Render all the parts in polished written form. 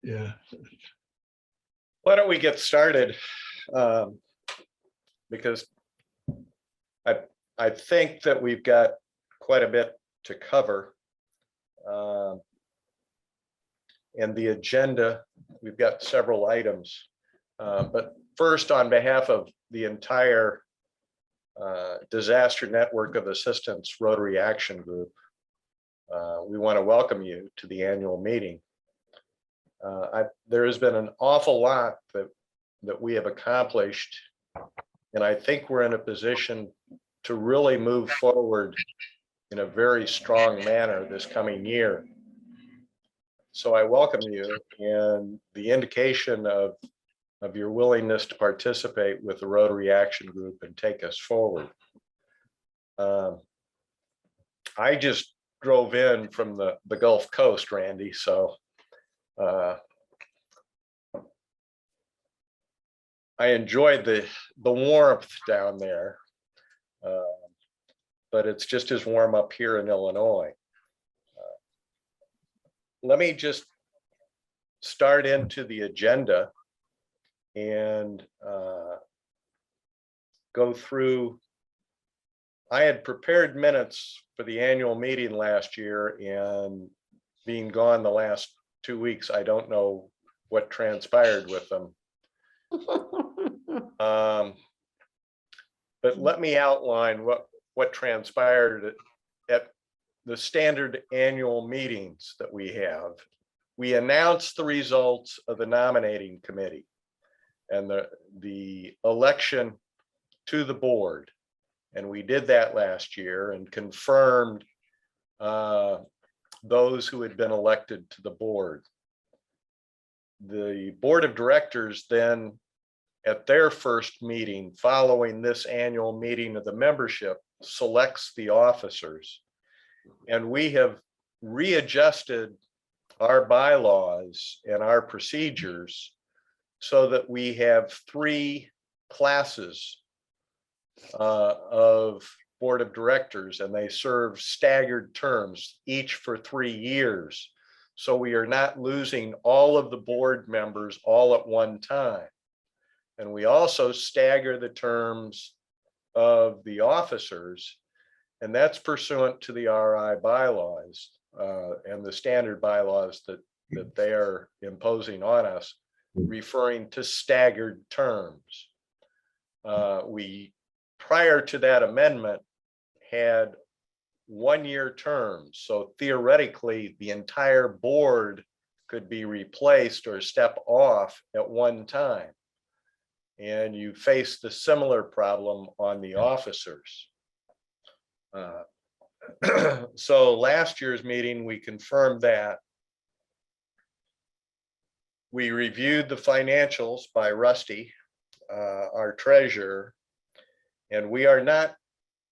Yeah. Why don't we get started? Because I think that we've got quite a bit to cover. And the agenda, we've got several items. But first, on behalf of the entire Disaster Network of Assistance Rotary Action Group, we want to welcome you to the annual meeting. There has been an awful lot that we have accomplished, and I think we're in a position to really move forward in a very strong manner this coming year. So I welcome you, and the indication of your willingness to participate with the Rotary Action Group and take us forward. I just drove in from the Gulf Coast, Randy, so I enjoyed the warmth down there, but it's just as warm up here in Illinois. Let me just start into the agenda and go through. I had prepared minutes for the annual meeting last year, and being gone the last 2 weeks, I don't know what transpired with them. But let me outline what transpired at the standard annual meetings that we have. We announced the results of the nominating committee and the election to the board. And we did that last year and confirmed those who had been elected to the board. The board of directors then, at their first meeting following this annual meeting of the membership, selects the officers. And we have readjusted our bylaws and our procedures so that we have 3 classes of board of directors, and they serve staggered terms, each for 3 years. So we are not losing all of the board members all at one time. And we also stagger the terms of the officers, and that's pursuant to the RI bylaws and the standard bylaws that they are imposing on us, referring to staggered terms. We, prior to that amendment, had 1-year terms. So theoretically, the entire board could be replaced or step off at one time. And you face the similar problem on the officers. So last year's meeting, we confirmed that. We reviewed the financials by Rusty, our treasurer, and we are not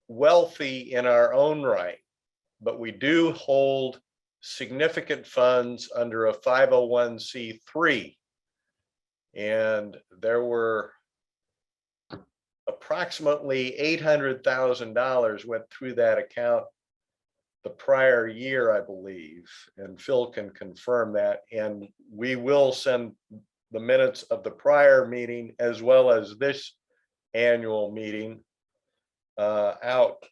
wealthy in our own right, but we do hold significant funds under a 501c3. And there were approximately $800,000 went through that account the prior year, I believe, and Phil can confirm that. And we will send the minutes of the prior meeting as well as this annual meeting out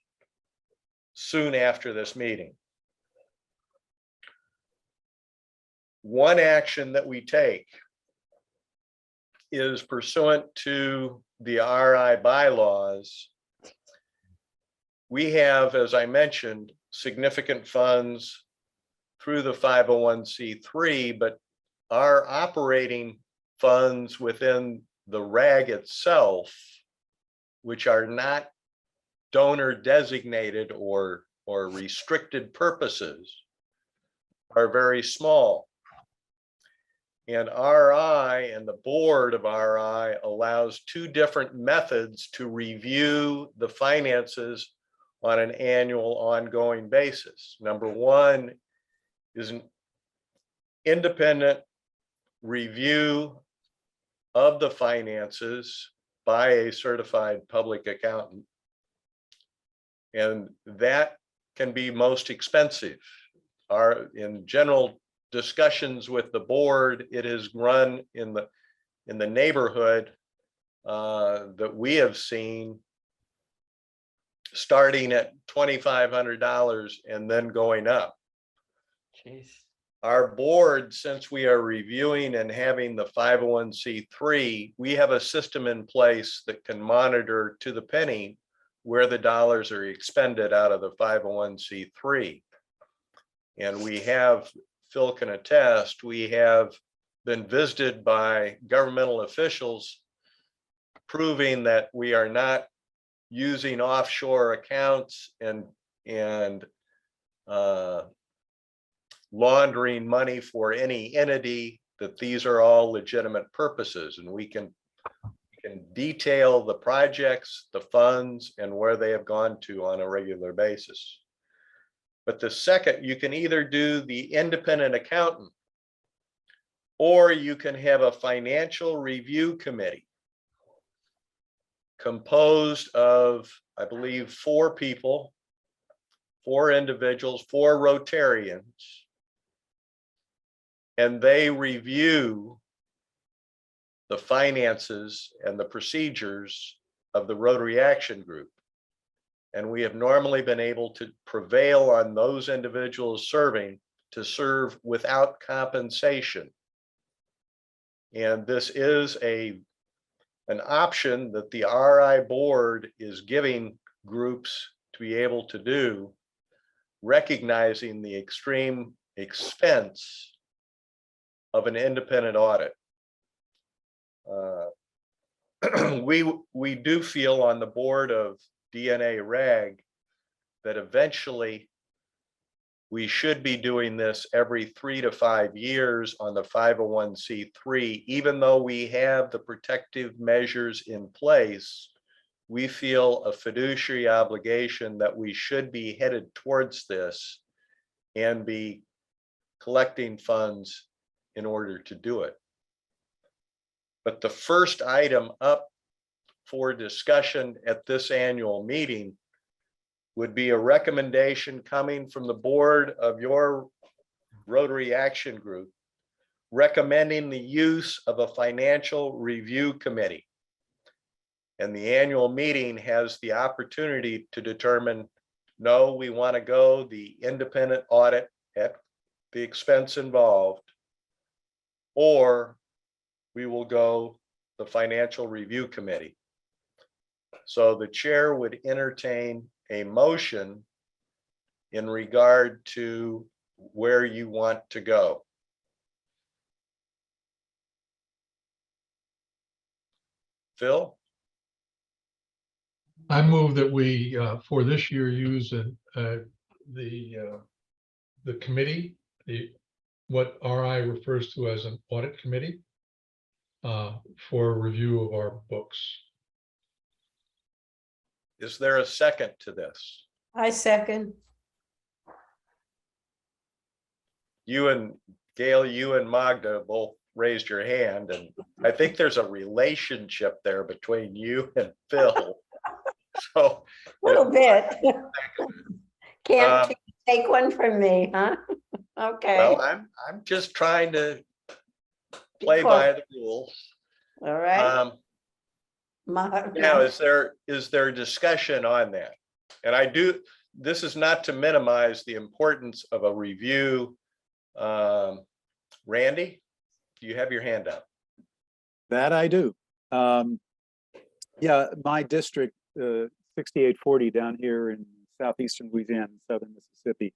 soon after this meeting. One action that we take is pursuant to the RI bylaws. We have, as I mentioned, significant funds through the 501c3, but our operating funds within the RAG itself, which are not donor designated or restricted purposes, are very small. And RI and the board of RI allows 2 different methods to review the finances on an annual ongoing basis. Number 1 is an independent review of the finances by a certified public accountant. And that can be most expensive. In general discussions with the board, it has run in the neighborhood that we have seen, starting at $2,500 and then going up. Jeez. Our board, since we are reviewing and having the 501c3, we have a system in place that can monitor to the penny where the dollars are expended out of the 501c3. And we have, Phil can attest, we have been visited by governmental officials proving that we are not using offshore accounts and laundering money for any entity, that these are all legitimate purposes, and we can detail the projects, the funds, and where they have gone to on a regular basis. But the second, you can either do the independent accountant, or you can have a financial review committee composed of, I believe, 4 people, 4 individuals, 4 Rotarians, and they review the finances and the procedures of the Rotary Action Group. And we have normally been able to prevail on those individuals serving to serve without compensation. And this is an option that the RI board is giving groups to be able to do, recognizing the extreme expense of an independent audit. We do feel on the board of DNA RAG that eventually we should be doing this every 3 to 5 years on the 501c3. Even though we have the protective measures in place, we feel a fiduciary obligation that we should be headed towards this and be collecting funds in order to do it. But the first item up for discussion at this annual meeting would be a recommendation coming from the board of your Rotary Action Group, recommending the use of a financial review committee. And the annual meeting has the opportunity to determine, no, we want to go the independent audit at the expense involved, or we will go the financial review committee. So the chair would entertain a motion in regard to where you want to go. Phil? I move that we, for this year, use the committee, what RI refers to as an audit committee, for a review of our books. Is there a second to this? I second. You and Gail, you and Magda both raised your hand, and I think there's a relationship there between you and Phil. So A little bit. Can't take one from me, huh? Okay. well, I'm just trying to play by the rules. All right. Now, is there discussion on that? And this is not to minimize the importance of a review. Randy, do you have your hand up? That I do. Yeah, my district, 6840 down here in southeastern Louisiana, southern Mississippi,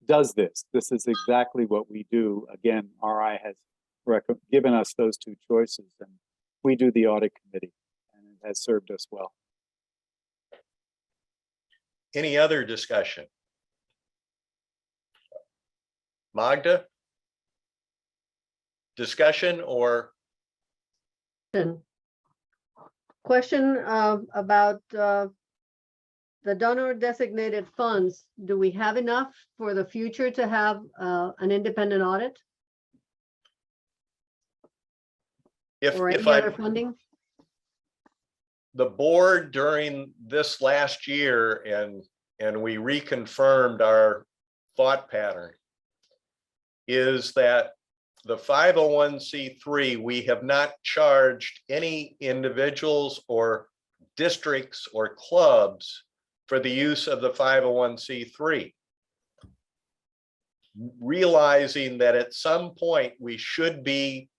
does this. This is exactly what we do. Again, RI has given us those 2 choices, and we do the audit committee, and it has served us well. Any other discussion? Magda? Discussion or? Question about the donor designated funds. Do we have enough for the future to have an independent audit or any other funding? The board during this last year, and we reconfirmed our thought pattern. is that the 501c3, we have not charged any individuals or districts or clubs for the use of the 501c3. Realizing that at some point we should be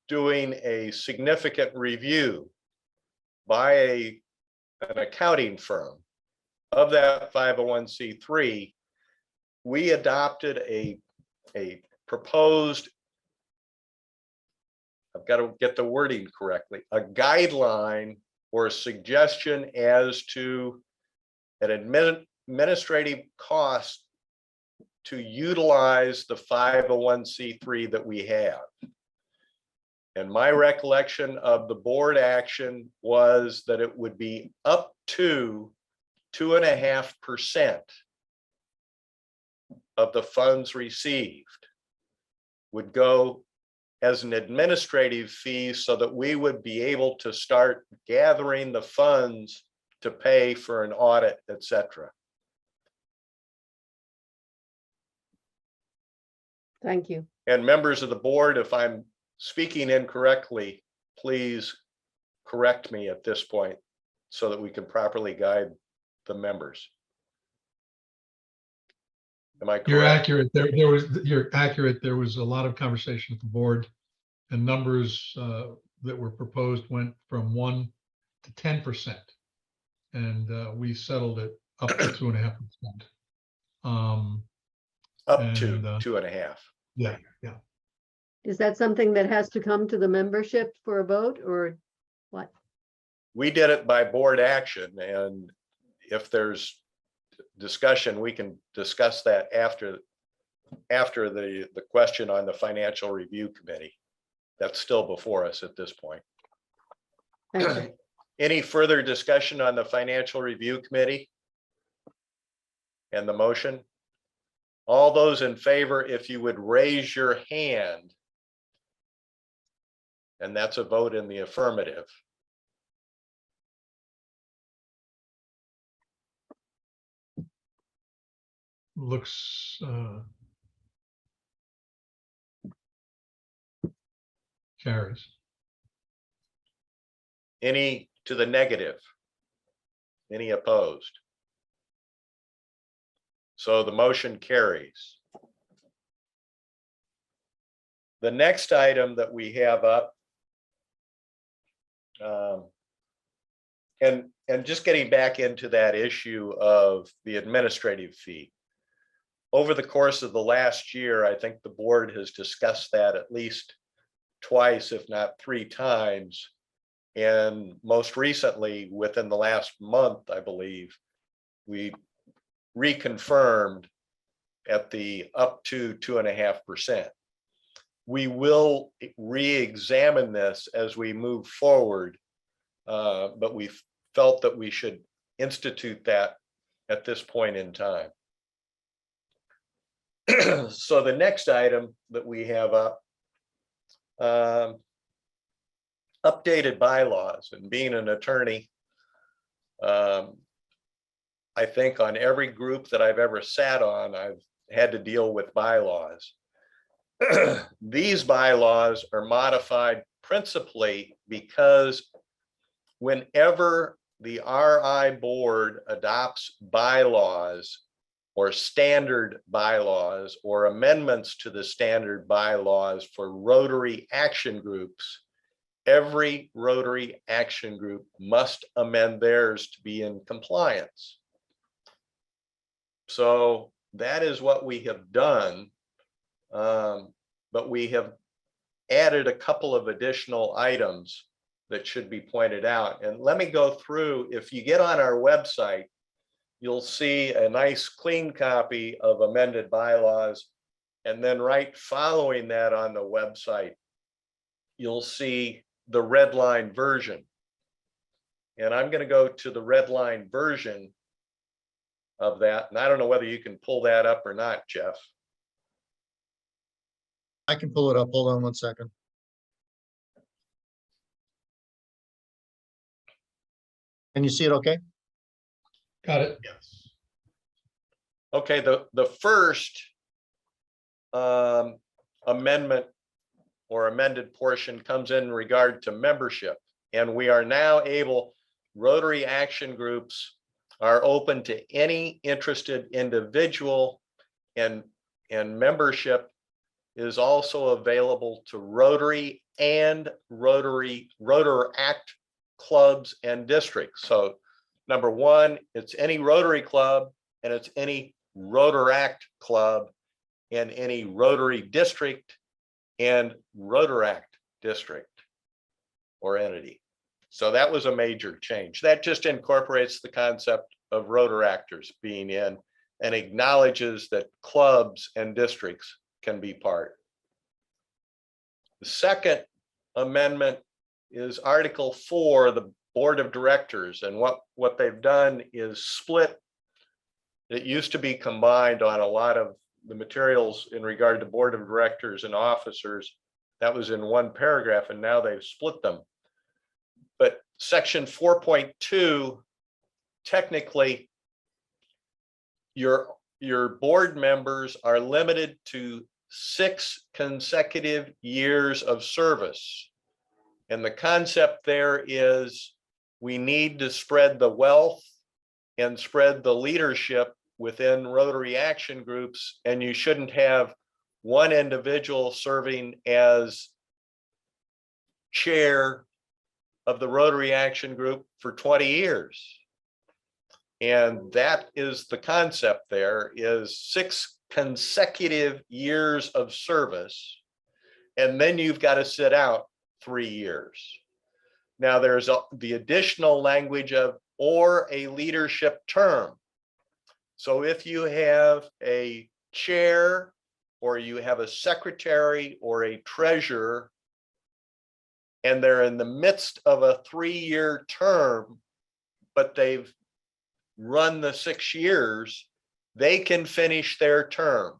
doing a significant review by an accounting firm of that 501c3, we adopted a proposed, I've got to get the wording correctly, a guideline or a suggestion as to an administrative cost to utilize the 501c3 that we have. And my recollection of the board action was that it would be up to 2.5% of the funds received would go as an administrative fee so that we would be able to start gathering the funds to pay for an audit, etc. Thank you. And members of the board, if I'm speaking incorrectly, please correct me at this point so that we can properly guide the members. Am I correct? You're accurate. You're accurate. There was a lot of conversation at the board, and numbers that were proposed went from 1 to 10%, and we settled it up to 2.5%. Up and, to 2.5. Yeah. Is that something that has to come to the membership for a vote, or what? We did it by board action, and if there's discussion, we can discuss that after the question on the financial review committee. That's still before us at this point. Thank you. Any further discussion on the financial review committee and the motion? All those in favor, if you would raise your hand. And that's a vote in the affirmative. Looks carries. Any to the negative? Any opposed? So the motion carries. The next item that we have up, and just getting back into that issue of the administrative fee. Over the course of the last year, I think the board has discussed that at least twice, if not 3 times. And most recently, within the last month, I believe, we reconfirmed at the up to 2.5%. We will re-examine this as we move forward, but we felt that we should institute that at this point in time. So the next item that we have up, updated bylaws. And being an attorney, I think on every group that I've ever sat on, I've had to deal with bylaws. These bylaws are modified principally because whenever the RI board adopts bylaws or standard bylaws or amendments to the standard bylaws for Rotary action groups, every Rotary action group must amend theirs to be in compliance. So that is what we have done, but we have added a couple of additional items that should be pointed out. And let me go through. If you get on our website, you'll see a nice clean copy of amended bylaws. And then right following that on the website, you'll see the red line version. And I'm going to go to the red line version of that. And I don't know whether you can pull that up or not, Jeff. I can pull it up. Hold on 1 second. Can you see it okay? Got it. Yes. Okay, the first amendment or amended portion comes in regard to membership. And we are now able, Rotary action groups are open to any interested individual, and membership is also available to Rotary and Rotaract clubs and districts. So number one, it's any Rotary club and it's any Rotaract club and any Rotary district and Rotaract district or entity. So that was a major change. That just incorporates the concept of Rotaractors being in and acknowledges that clubs and districts can be part. The second amendment is Article 4, the Board of Directors. And what they've done is split. It used to be combined on a lot of the materials in regard to Board of Directors and officers. That was in one paragraph, and now they've split them. But section 4.2, technically, your board members are limited to 6 consecutive years of service. And the concept there is we need to spread the wealth and spread the leadership within Rotary action groups, and you shouldn't have one individual serving as chair of the Rotary action group for 20 years. And that is the concept there, is 6 consecutive years of service. And then you've got to sit out 3 years. Now there's the additional language of or a leadership term. So if you have a chair or you have a secretary or a treasurer, and they're in the midst of a 3-year term, but they've run the 6 years, they can finish their term.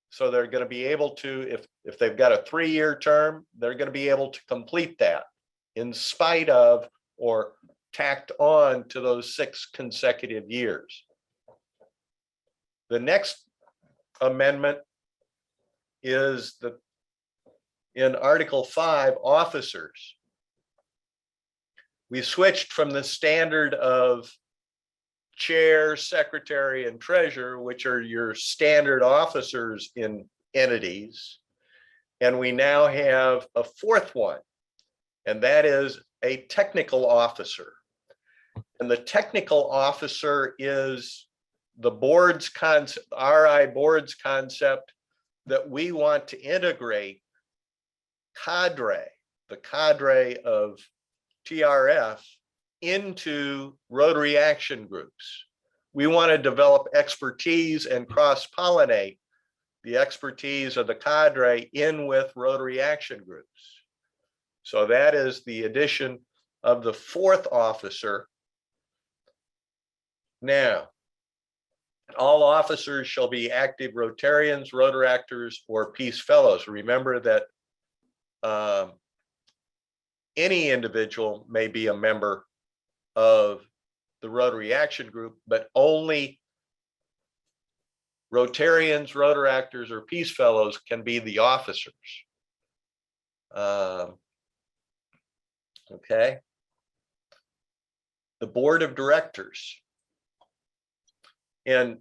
So they're going to be able to, if they've got a 3-year term, they're going to be able to complete that in spite of or tacked on to those 6 consecutive years. The next amendment is in Article 5, officers. We switched from the standard of chair, secretary, and treasurer, which are your standard officers in entities. And we now have a 4th one, and that is a technical officer. And the technical officer is the board's concept, RI board's concept, that we want to integrate the cadre of TRF into Rotary action groups. We want to develop expertise and cross-pollinate the expertise of the cadre in with Rotary action groups. So that is the addition of the 4th officer. Now, all officers shall be active Rotarians, Rotaractors, or Peace Fellows. Remember that any individual may be a member of the Rotary action group, but only Rotarians, Rotaractors, or Peace Fellows can be the officers. Okay. The Board of Directors. And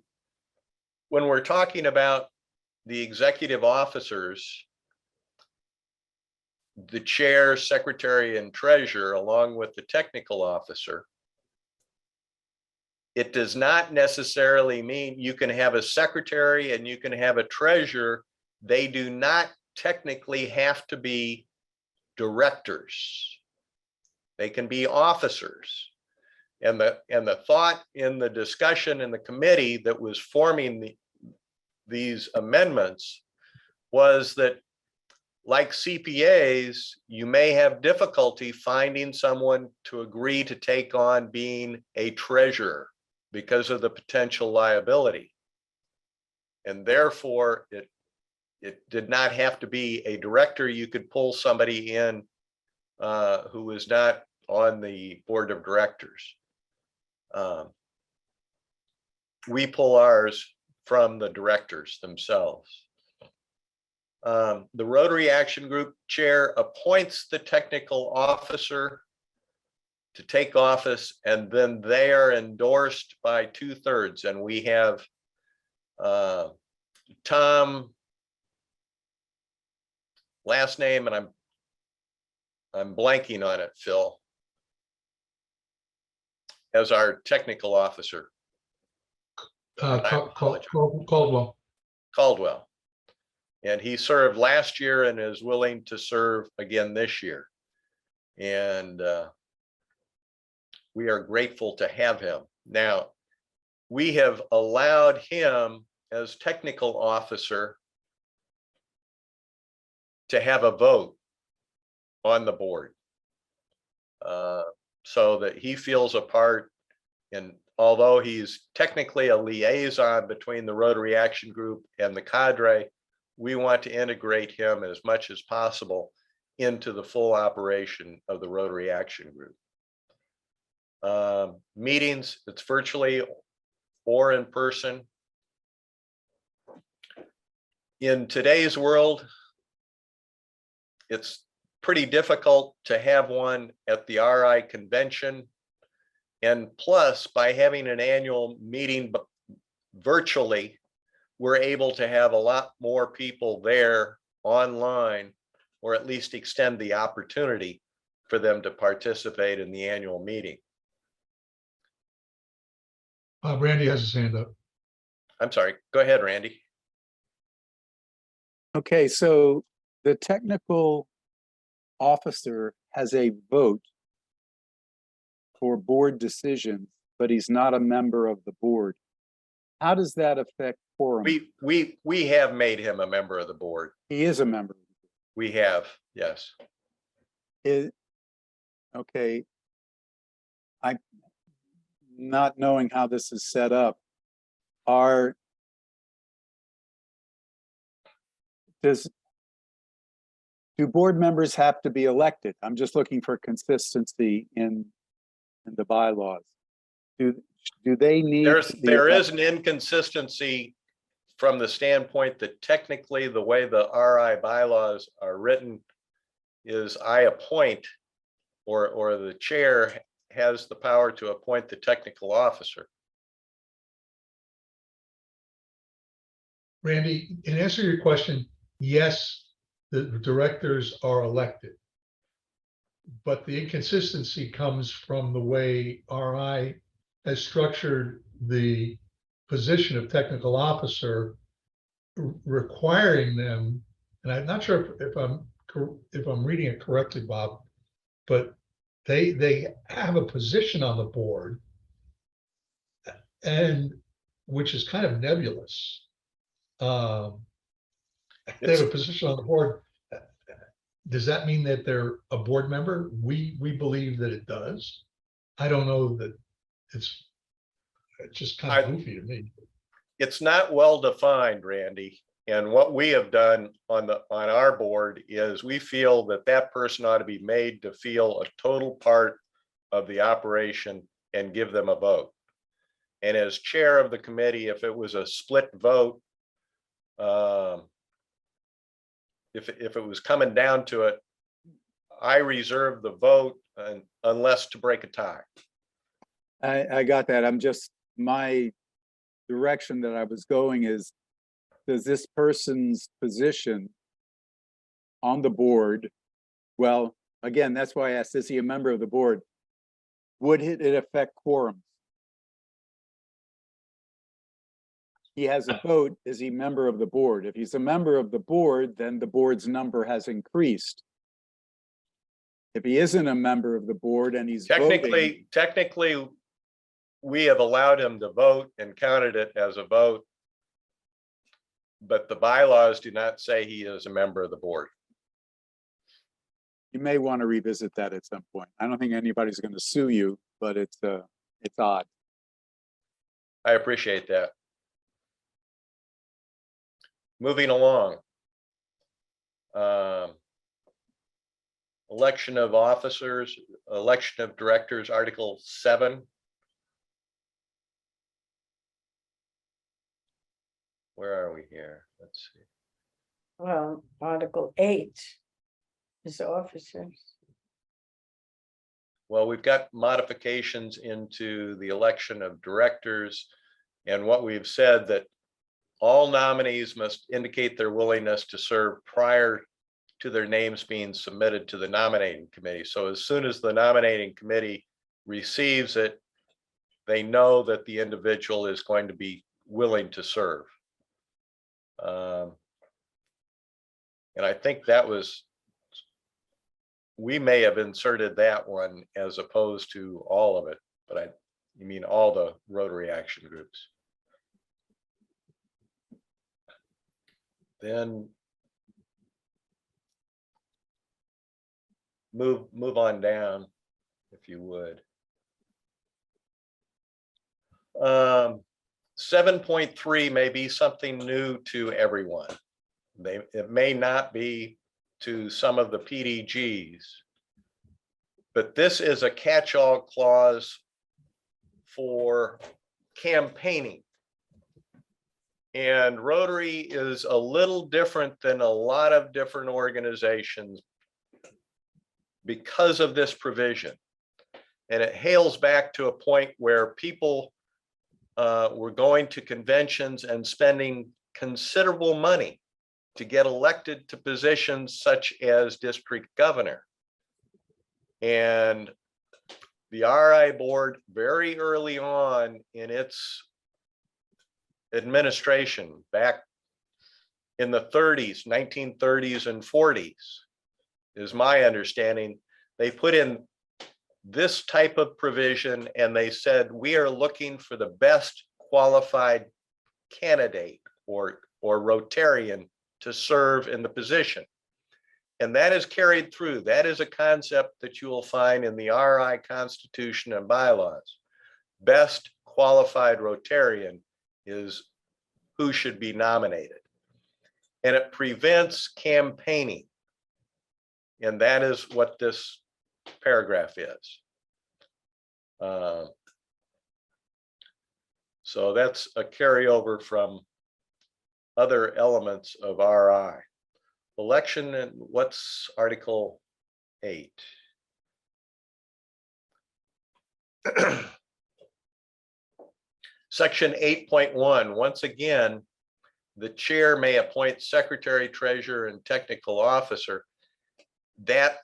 when we're talking about the executive officers, the chair, secretary, and treasurer, along with the technical officer, it does not necessarily mean you can have a secretary and you can have a treasurer. They do not technically have to be directors. They can be officers. And the thought in the discussion in the committee that was forming these amendments was that, like CPAs, you may have difficulty finding someone to agree to take on being a treasurer because of the potential liability. And therefore, it did not have to be a director. You could pull somebody in who was not on the board of directors. We pull ours from the directors themselves. The Rotary Action Group Chair appoints the technical officer to take office, and then they are endorsed by 2/3. And we have Tom, last name, and I'm blanking on it, Phil, as our technical officer. Caldwell. Caldwell. And he served last year and is willing to serve again this year. And we are grateful to have him. Now, we have allowed him as technical officer to have a vote on the board, so that he feels a part. And although he's technically a liaison between the Rotary Action Group and the cadre, we want to integrate him as much as possible into the full operation of the Rotary Action Group. Meetings, it's virtually or in person. In today's world, it's pretty difficult to have one at the RI convention. And plus, by having an annual meeting virtually, we're able to have a lot more people there online, or at least extend the opportunity for them to participate in the annual meeting. Randy has his hand up. I'm sorry, go ahead, Randy. Okay, so the technical officer has a vote for board decisions, but he's not a member of the board. How does that affect quorum? We have made him a member of the board. He is a member. We have, yes. Okay. I'm not knowing how this is set up. Do board members have to be elected? I'm just looking for consistency in the bylaws. Do they need? There is an inconsistency from the standpoint that technically the way the RI bylaws are written is I appoint, or the chair has the power to appoint the technical officer. Randy, in answer to your question, yes, the directors are elected. But the inconsistency comes from the way RI has structured the position of technical officer, requiring them, and I'm not sure if I'm reading it correctly, Bob, but they have a position on the board, and which is kind of nebulous. They have a position on the board. Does that mean that they're a board member? We believe that it does. I don't know that it's just kind of goofy to me. It's not well defined, Randy. And what we have done on our board is we feel that that person ought to be made to feel a total part of the operation and give them a vote. And as chair of the committee, if it was a split vote, if it was coming down to it, I reserve the vote unless to break a tie. I got that. My direction that I was going is, does this person's position on the board, well, again, that's why I asked, is he a member of the board? Would it affect quorums? He has a vote, is he a member of the board? If he's a member of the board, then the board's number has increased. If he isn't a member of the board and he's technically, we have allowed him to vote and counted it as a vote, but the bylaws do not say he is a member of the board. You may want to revisit that at some point. I don't think anybody's going to sue you, but it's odd. I appreciate that. Moving along. Election of officers, election of directors, Article 7. Where are we here? Let's see. Well, Article 8 is officers. Well, we've got modifications into the election of directors. And what we've said that all nominees must indicate their willingness to serve prior to their names being submitted to the nominating committee. So as soon as the nominating committee receives it, they know that the individual is going to be willing to serve. And I think that was, we may have inserted that one as opposed to all of it, but you mean all the Rotary action groups. Then move on down, if you would. 7.3 may be something new to everyone. It may not be to some of the PDGs, but this is a catch-all clause for campaigning. And Rotary is a little different than a lot of different organizations because of this provision. And it hails back to a point where people were going to conventions and spending considerable money to get elected to positions such as district governor. And the RI board, very early on in its administration, back in the 30s, 1930s and 40s, is my understanding, they put in this type of provision and they said, we are looking for the best qualified candidate or Rotarian to serve in the position. And that is carried through. That is a concept that you will find in the RI Constitution and bylaws. Best qualified Rotarian is who should be nominated. And it prevents campaigning. And that is what this paragraph is. So that's a carryover from other elements of RI. Election, and what's Article 8? Section 8.1, once again, the chair may appoint secretary, treasurer, and technical officer. That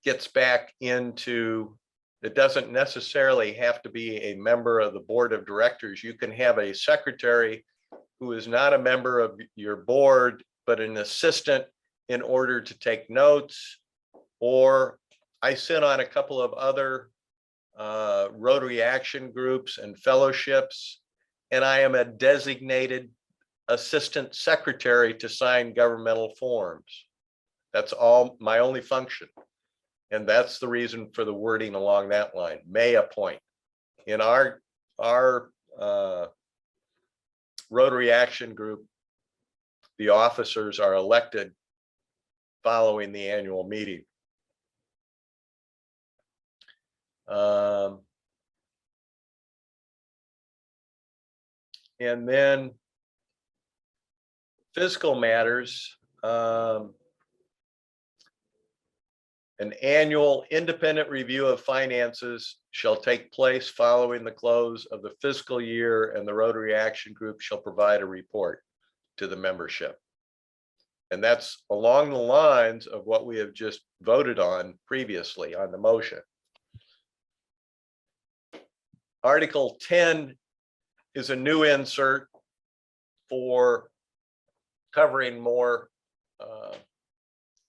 gets back into, it doesn't necessarily have to be a member of the board of directors. You can have a secretary who is not a member of your board, but an assistant in order to take notes. Or I sit on a couple of other Rotary action groups and fellowships, and I am a designated assistant secretary to sign governmental forms. That's all, my only function. And that's the reason for the wording along that line, may appoint. In our Rotary action group, the officers are elected following the annual meeting. And then fiscal matters. An annual independent review of finances shall take place following the close of the fiscal year, and the Rotary Action Group shall provide a report to the membership. And that's along the lines of what we have just voted on previously on the motion. Article 10 is a new insert for covering more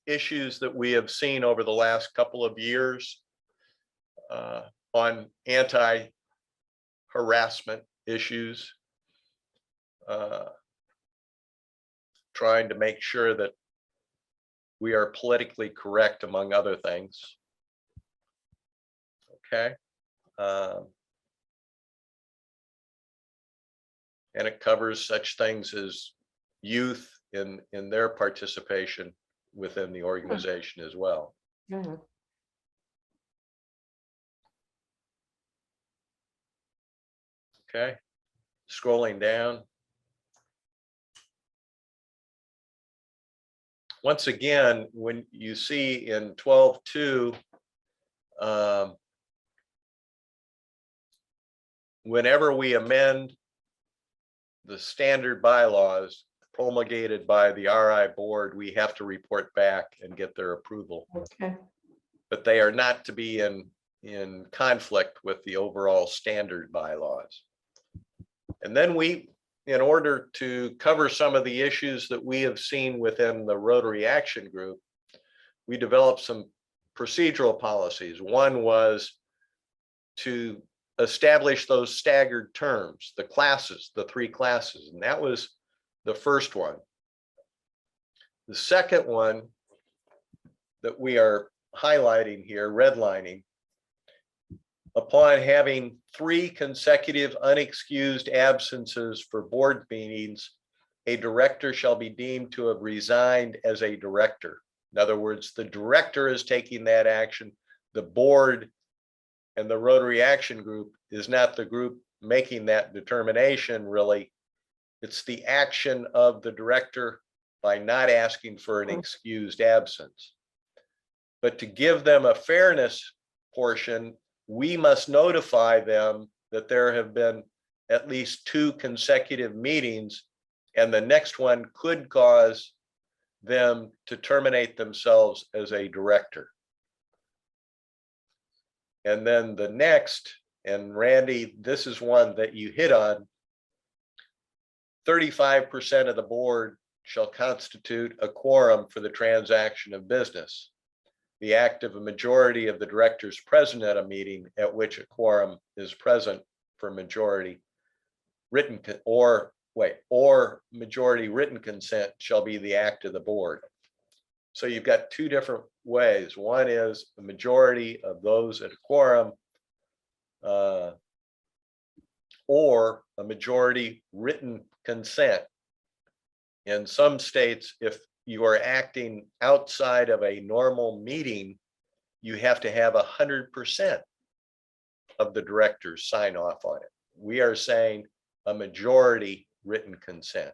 issues that we have seen over the last couple of years on anti-harassment issues, trying to make sure that we are politically correct, among other things. Okay. And it covers such things as youth in their participation within the organization as well. Mhm. Okay, scrolling down. once again, when you see in 12.2, whenever we amend the standard bylaws promulgated by the RI board, we have to report back and get their approval. Okay. But they are not to be in conflict with the overall standard bylaws. And then we, in order to cover some of the issues that we have seen within the Rotary Action Group, we developed some procedural policies. One was to establish those staggered terms, the classes, the 3 classes, and that was the first one. The second one that we are highlighting here, redlining, upon having 3 consecutive unexcused absences for board meetings, a director shall be deemed to have resigned as a director. In other words, the director is taking that action. The board and the Rotary Action Group is not the group making that determination, really. It's the action of the director by not asking for an excused absence. But to give them a fairness portion, we must notify them that there have been at least 2 consecutive meetings, and the next one could cause them to terminate themselves as a director. And then the next, and Randy, this is one that you hit on, 35% of the board shall constitute a quorum for the transaction of business. The act of a majority of the directors present at a meeting at which a quorum is present for majority written or majority written consent shall be the act of the board. So you've got 2 different ways. One is the majority of those at a quorum, or a majority written consent. In some states, if you are acting outside of a normal meeting, you have to have 100% of the directors sign off on it. We are saying a majority written consent.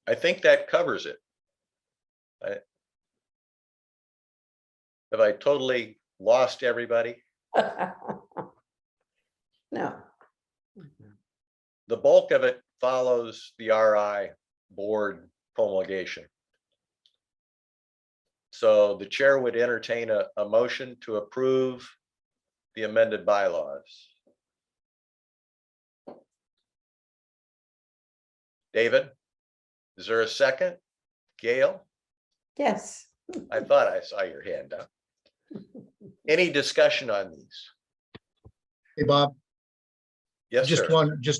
I think that covers it. Have I totally lost everybody? No. The bulk of it follows the RI board promulgation. So the chair would entertain a motion to approve the amended bylaws. David, is there a second? Gail? Yes. I thought I saw your hand up. Any discussion on these? Hey, Bob, Yes, just sir.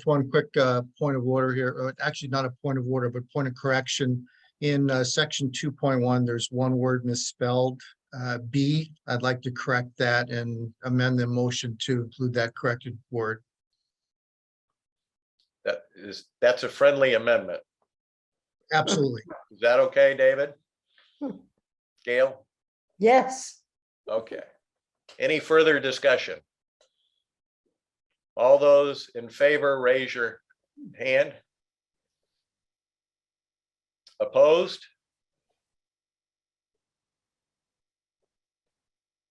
one quick point of order here. Actually, not a point of order, but point of correction. In section 2.1, there's one word misspelled, B. I'd like to correct that and amend the motion to include that corrected word. That's a friendly amendment. Absolutely. Is that okay, David? Gail? Yes. Okay. Any further discussion? All those in favor, raise your hand. Opposed?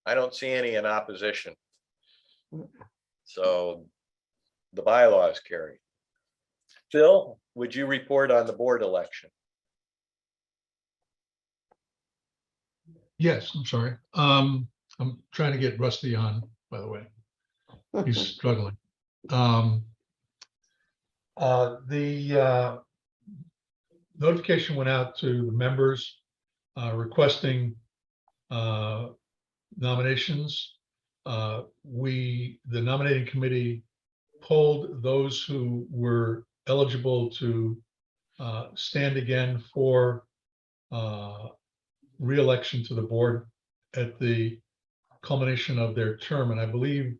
I don't see any in opposition. So the bylaws carry. Phil, would you report on the board election? Yes, I'm sorry. I'm trying to get Rusty on, by the way. He's struggling. The notification went out to the members requesting nominations. The nominating committee polled those who were eligible to stand again for re-election to the board at the culmination of their term. And I believe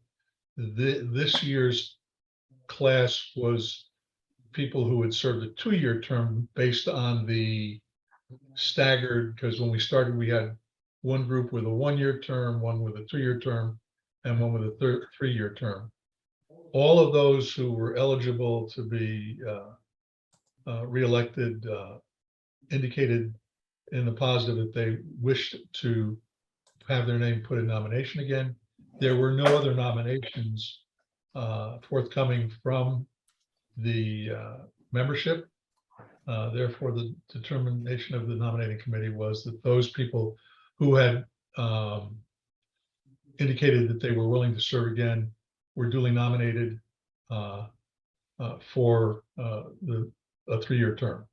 this year's class was people who had served a 2-year term based on the staggered, because when we started, we had one group with a 1-year term, one with a 2-year term, and one with a 3-year term. All of those who were eligible to be reelected indicated in the positive that they wished to have their name put in nomination again. There were no other nominations forthcoming from the membership. Therefore, the determination of the nominating committee was that those people who had indicated that they were willing to serve again were duly nominated for a 3-year term.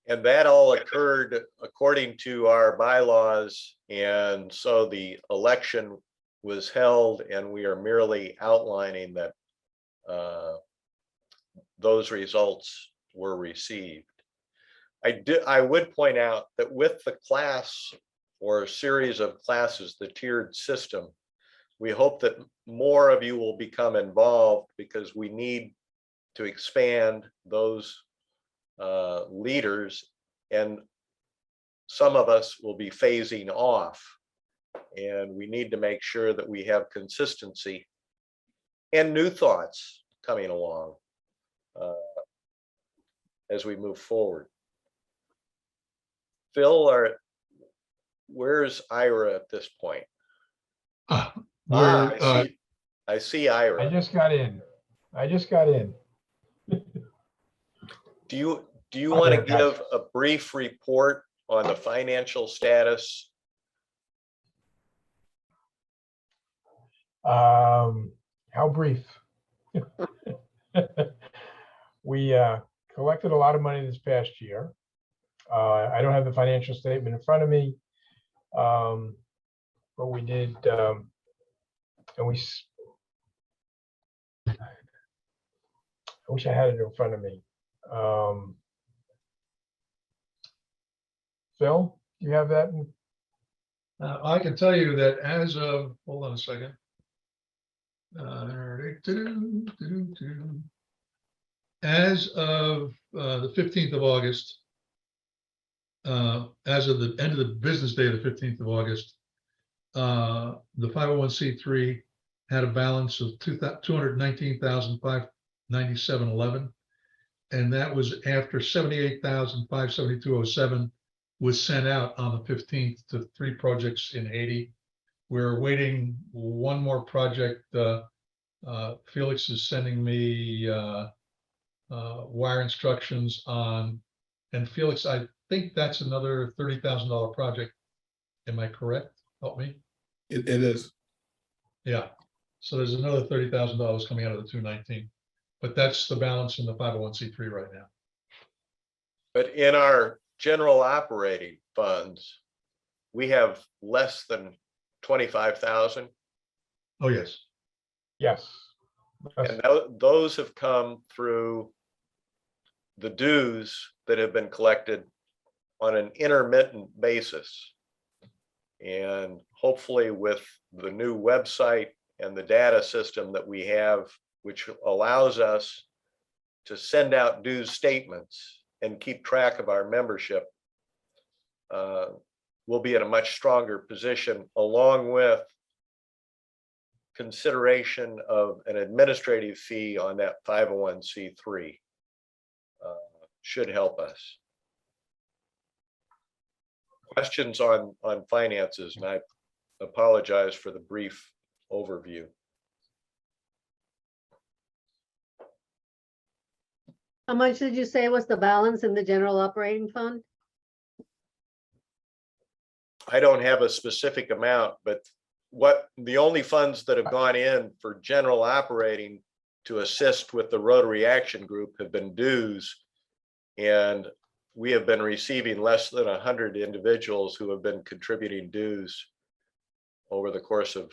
And that all occurred according to our bylaws. And so the election was held, and we are merely outlining that those results were received. I would point out that with the class or a series of classes, the tiered system, we hope that more of you will become involved, because we need to expand those leaders, and some of us will be phasing off, and we need to make sure that we have consistency and new thoughts coming along as we move forward. Phil, where's Ira at this point? I see Ira. I just got in. Do you want to give a brief report on the financial status? How brief? We collected a lot of money this past year. I don't have the financial statement in front of me, but we did, and I wish I had it in front of me. Phil, do you have that? I can tell you that as of, hold on a second. As of the 15th of August, as of the end of the business day of the 15th of August, the 501c3 had a balance of $219,597.11, and that was after $78,572.07 was sent out on the 15th to 3 projects in Haiti. We're awaiting one more project. Felix is sending me wire instructions on, and Felix, I think that's another $30,000 project. Am I correct? Help me. It is. Yeah. So there's another $30,000 coming out of the 219, but that's the balance in the 501c3 right now. But in our general operating funds, we have less than 25,000. Oh, yes. Yes. And those have come through the dues that have been collected on an intermittent basis. And hopefully with the new website and the data system that we have, which allows us to send out dues statements and keep track of our membership, we'll be in a much stronger position, along with consideration of an administrative fee on that 501c3 should help us. Questions on finances, and I apologize for the brief overview. How much did you say was the balance in the general operating fund? I don't have a specific amount, but the only funds that have gone in for general operating to assist with the Rotary Action Group have been dues. And we have been receiving less than 100 individuals who have been contributing dues over the course of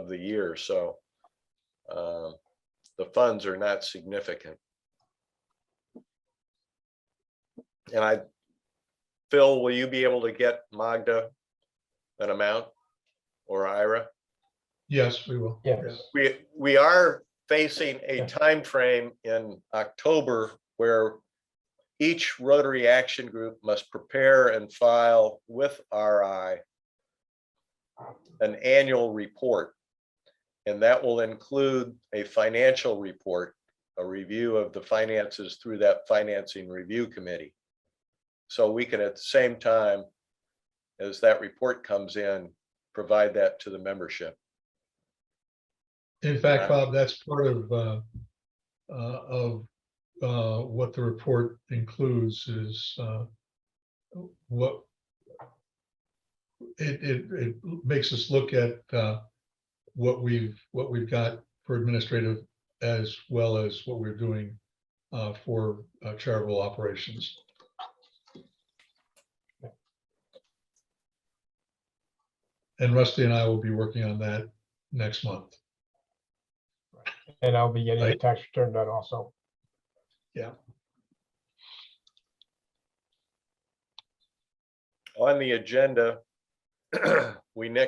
the year. So the funds are not significant. And Phil, will you be able to get Magda an amount, or Ira? Yes, we will. Yes. We are facing a time frame in October where each Rotary Action Group must prepare and file with RI an annual report. And that will include a financial report, a review of the finances through that financing review committee. So we can, at the same time as that report comes in, provide that to the membership. In fact, Bob, that's part of what the report includes is what it makes us look at what we've got for administrative as well as what we're doing for charitable operations. And Rusty and I will be working on that next month. And I'll be getting a Right. tax return done also. Yeah. On the agenda, we're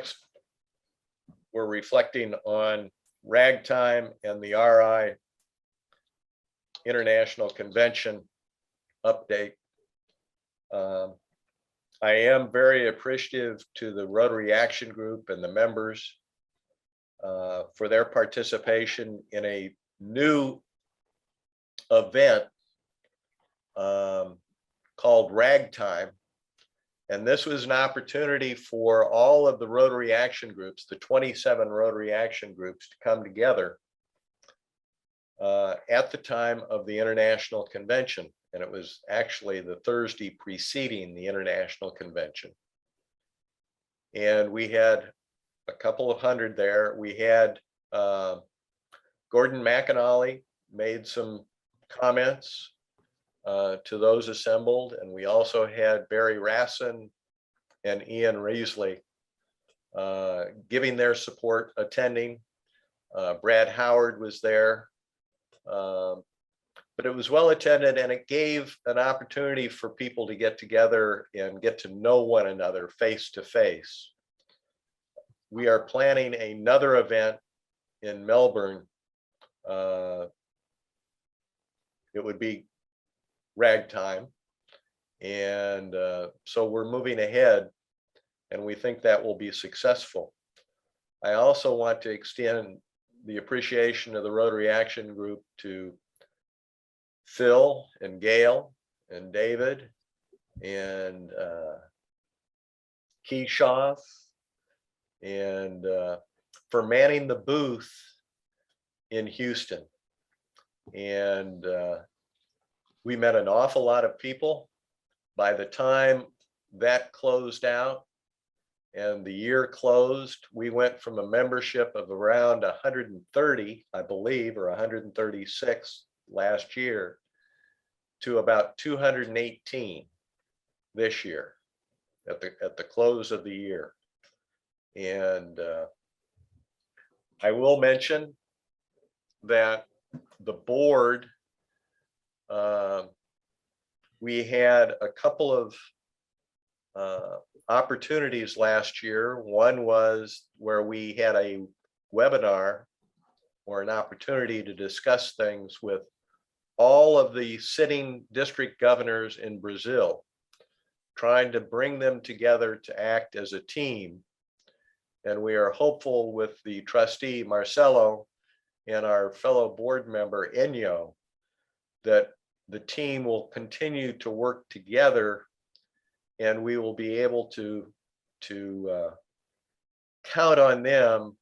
reflecting on ragtime and the RI International Convention update. I am very appreciative to the Rotary Action Group and the members for their participation in a new event called Ragtime. And this was an opportunity for all of the Rotary Action Groups, the 27 Rotary Action Groups, to come together at the time of the International Convention. And it was actually the Thursday preceding the International Convention. And we had a couple of hundred there. We had Gordon McAnally made some comments to those assembled. And we also had Barry Rassin and Ian Reesley giving their support, attending. Brad Howard was there. But it was well attended, and it gave an opportunity for people to get together and get to know one another face to face. We are planning another event in Melbourne. It would be Ragtime. And so we're moving ahead, and we think that will be successful. I also want to extend the appreciation of the Rotary Action Group to Phil and Gail and David and Keyshaw and for manning the booth in Houston. And we met an awful lot of people. By the time that closed out and the year closed, we went from a membership of around 130, I believe, or 136 last year to about 218 this year at the close of the year. And I will mention that the board, we had a couple of opportunities last year. One was where we had a webinar or an opportunity to discuss things with all of the sitting district governors in Brazil, trying to bring them together to act as a team. And we are hopeful with the trustee Marcelo and our fellow board member Enyo that the team will continue to work together, and we will be able to count on them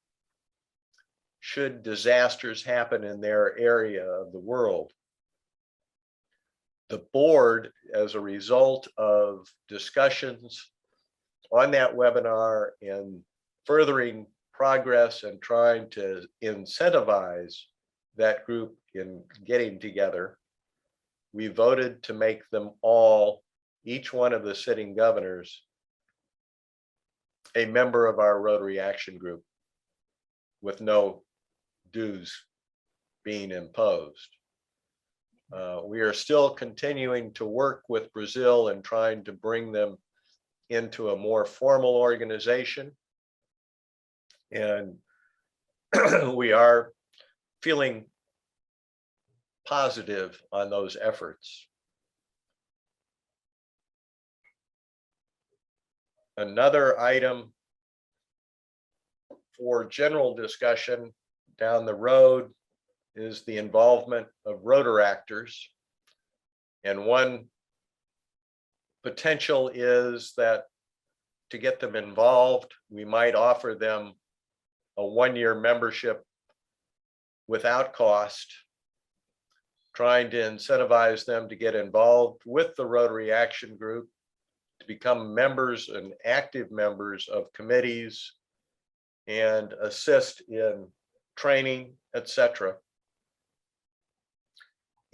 should disasters happen in their area of the world. The board, as a result of discussions on that webinar and furthering progress and trying to incentivize that group in getting together, we voted to make them all, each one of the sitting governors, a member of our Rotary Action Group with no dues being imposed. We are still continuing to work with Brazil and trying to bring them into a more formal organization. And we are feeling positive on those efforts. Another item for general discussion down the road is the involvement of Rotaractors. And one potential is that to get them involved, we might offer them a 1-year membership without cost, trying to incentivize them to get involved with the Rotary Action Group, to become members and active members of committees and assist in training, etc.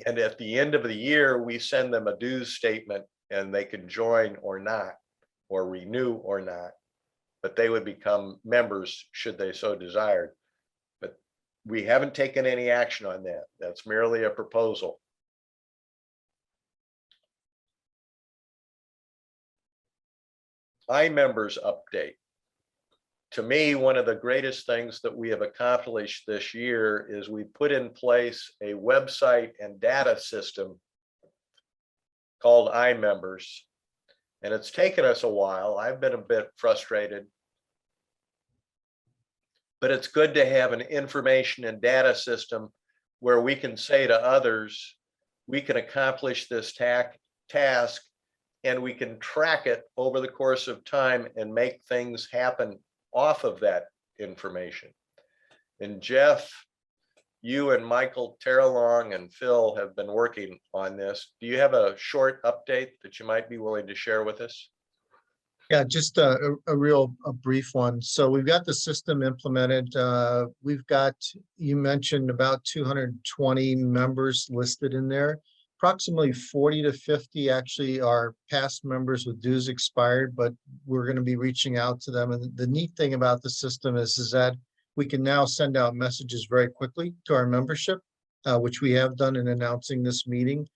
And at the end of the year, we send them a dues statement and they can join or not, or renew or not, but they would become members should they so desired. But we haven't taken any action on that. That's merely a proposal. iMembers update. To me, one of the greatest things that we have accomplished this year is we put in place a website and data system called iMembers. And it's taken us a while. I've been a bit frustrated, but it's good to have an information and data system where we can say to others, we can accomplish this task and we can track it over the course of time and make things happen off of that information. And Jeff, you and Michael Terrelong and Phil have been working on this. Do you have a short update that you might be willing to share with us? Yeah, just a brief one. So we've got the system implemented. We've got, you mentioned about 220 members listed in there. Approximately 40 to 50 actually are past members with dues expired, but we're going to be reaching out to them. And the neat thing about the system is that we can now send out messages very quickly to our membership, which we have done in announcing this meeting.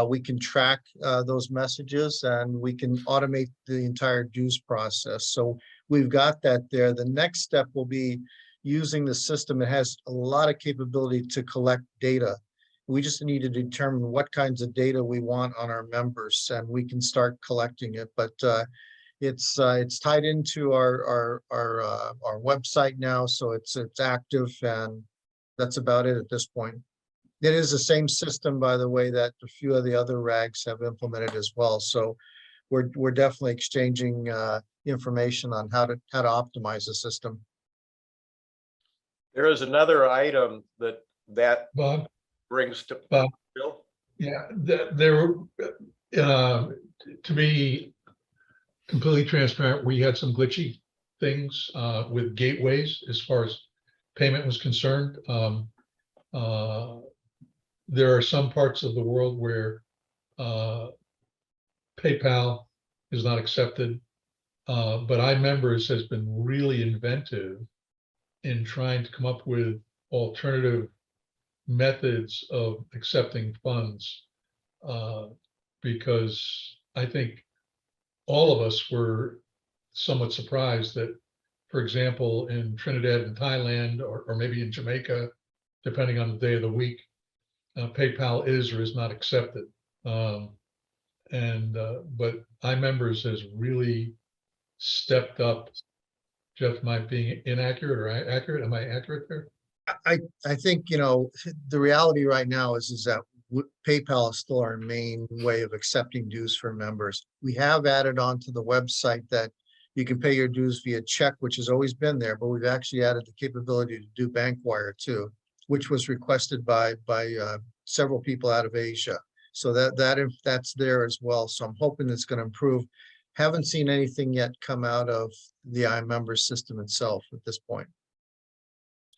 We can track those messages and we can automate the entire dues process. So we've got that there. The next step will be using the system. It has a lot of capability to collect data. We just need to determine what kinds of data we want on our members and we can start collecting it. But it's tied into our website now, so it's active, and that's about it at this point. It is the same system, by the way, that a few of the other RAGs have implemented as well. So we're definitely exchanging information on how to optimize the system. There is another item that Bob, brings to Bob. Bill. Yeah, there, to be completely transparent, we had some glitchy things with gateways as far as payment was concerned. There are some parts of the world where PayPal is not accepted, but iMembers has been really inventive in trying to come up with alternative methods of accepting funds, because I think all of us were somewhat surprised that, for example, in Trinidad and Thailand, or maybe in Jamaica, depending on the day of the week, PayPal is or is not accepted. But iMembers has really stepped up. Jeff, am I being inaccurate or accurate? Am I accurate there? I think, the reality right now is that PayPal is still our main way of accepting dues for members. We have added onto the website that you can pay your dues via check, which has always been there, but we've actually added the capability to do bank wire too, which was requested by several people out of Asia. So that's there as well. So I'm hoping it's going to improve. Haven't seen anything yet come out of the iMember system itself at this point.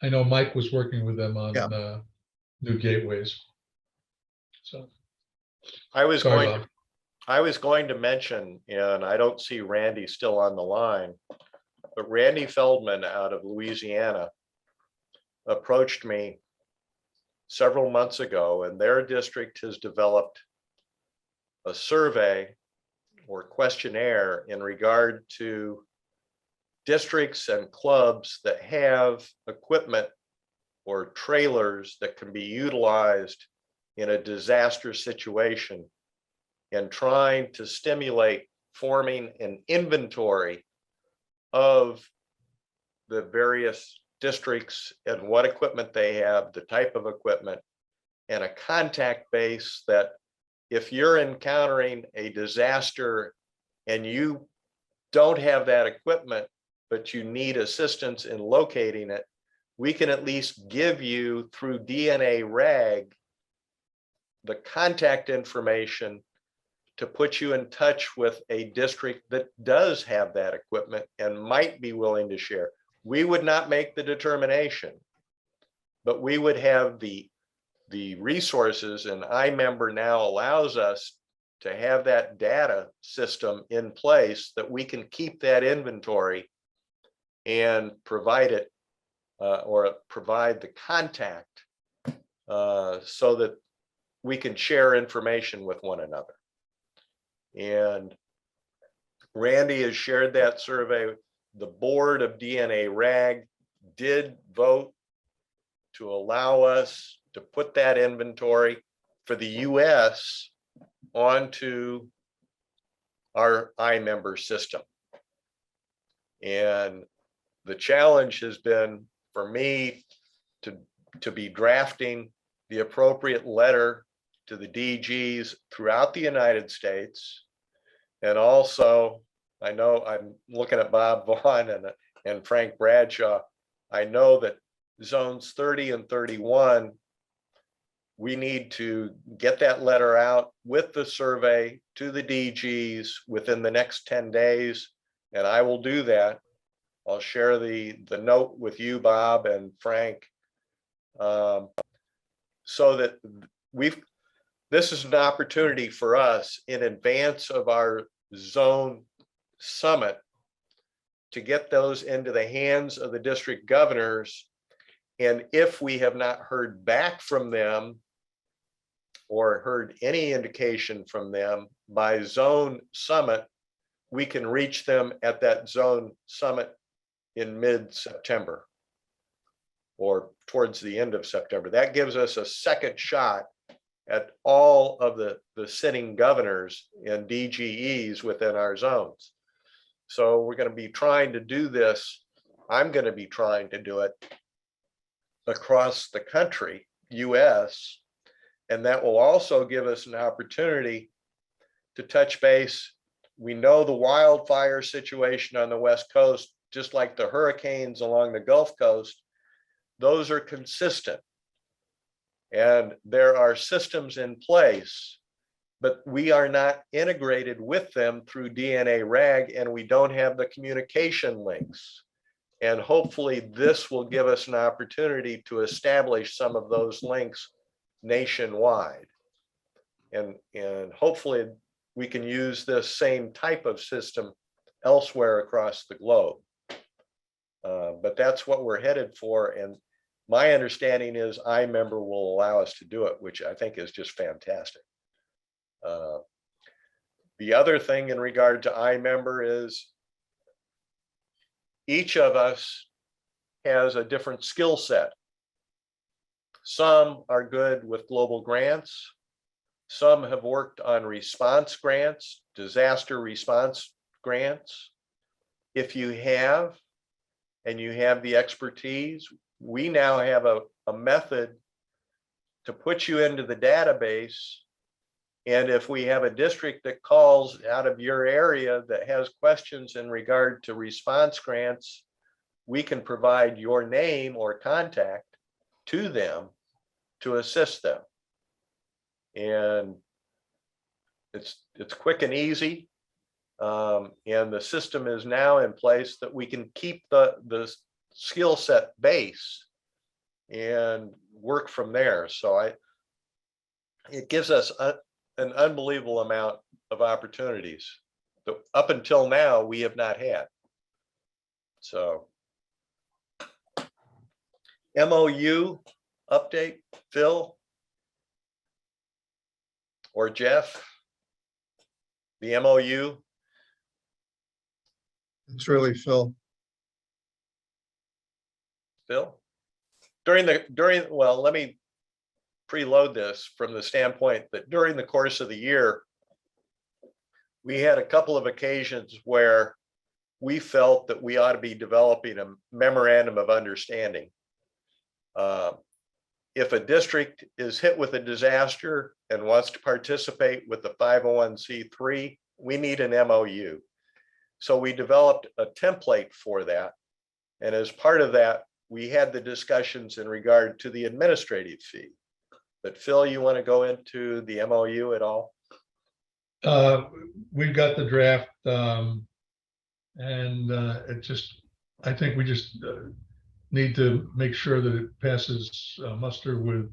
I know Mike was working with them on Yeah. new gateways. So I was sorry, going Bob. I was going to mention, and I don't see Randy still on the line, but Randy Feldman out of Louisiana approached me several months ago, and their district has developed a survey or questionnaire in regard to districts and clubs that have equipment or trailers that can be utilized in a disaster situation, and trying to stimulate forming an inventory of the various districts and what equipment they have, the type of equipment, and a contact base that if you're encountering a disaster and you don't have that equipment, but you need assistance in locating it, we can at least give you through DNA rag the contact information to put you in touch with a district that does have that equipment and might be willing to share. We would not make the determination, but we would have the resources, and iMember now allows us to have that data system in place that we can keep that inventory and provide it or provide the contact so that we can share information with one another. And Randy has shared that survey. The board of DNA RAG did vote to allow us to put that inventory for the US onto our iMember system. And the challenge has been for me to be drafting the appropriate letter to the DGs throughout the United States. And also, I know I'm looking at Bob Vaughn and Frank Bradshaw. I know that zones 30 and 31, we need to get that letter out with the survey to the DGs within the next 10 days. And I will do that. I'll share the note with you, Bob and Frank, so that this is an opportunity for us in advance of our zone summit to get those into the hands of the district governors. And if we have not heard back from them or heard any indication from them by zone summit, we can reach them at that zone summit in mid-September or towards the end of September. That gives us a second shot at all of the sitting governors and DGEs within our zones. So we're going to be trying to do this. I'm going to be trying to do it across the country, US, and that will also give us an opportunity to touch base. We know the wildfire situation on the West Coast, just like the hurricanes along the Gulf Coast, those are consistent. And there are systems in place, but we are not integrated with them through DNA RAG, and we don't have the communication links. And hopefully this will give us an opportunity to establish some of those links nationwide. And hopefully we can use this same type of system elsewhere across the globe. But that's what we're headed for. And my understanding is iMember will allow us to do it, which I think is just fantastic. The other thing in regard to iMember is each of us has a different skill set. Some are good with global grants. Some have worked on response grants, disaster response grants. If you have, and you have the expertise, we now have a method to put you into the database. And if we have a district that calls out of your area that has questions in regard to response grants, we can provide your name or contact to them to assist them. And it's quick and easy. And the system is now in place that we can keep the skill set base and work from there. So it gives us an unbelievable amount of opportunities that up until now we have not had. So MOU update, Phil or Jeff, the MOU. It's really Phil. Phil, well, let me preload this from the standpoint that during the course of the year, we had a couple of occasions where we felt that we ought to be developing a memorandum of understanding. If a district is hit with a disaster and wants to participate with the 501c3, we need an MOU. So we developed a template for that. And as part of that, we had the discussions in regard to the administrative fee. But Phil, you want to go into the MOU at all? We've got the draft, and I think we just need to make sure that it passes muster with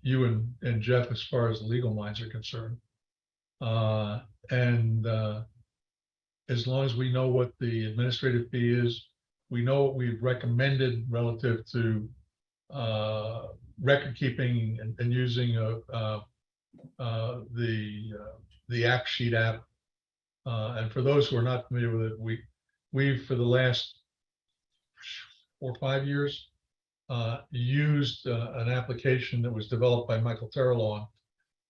you and Jeff as far as the legal minds are concerned. And as long as we know what the administrative fee is, we know what we've recommended relative to record keeping and using the app sheet app. And for those who are not familiar with it, we've for the last 4 or 5 years used an application that was developed by Michael Terrelon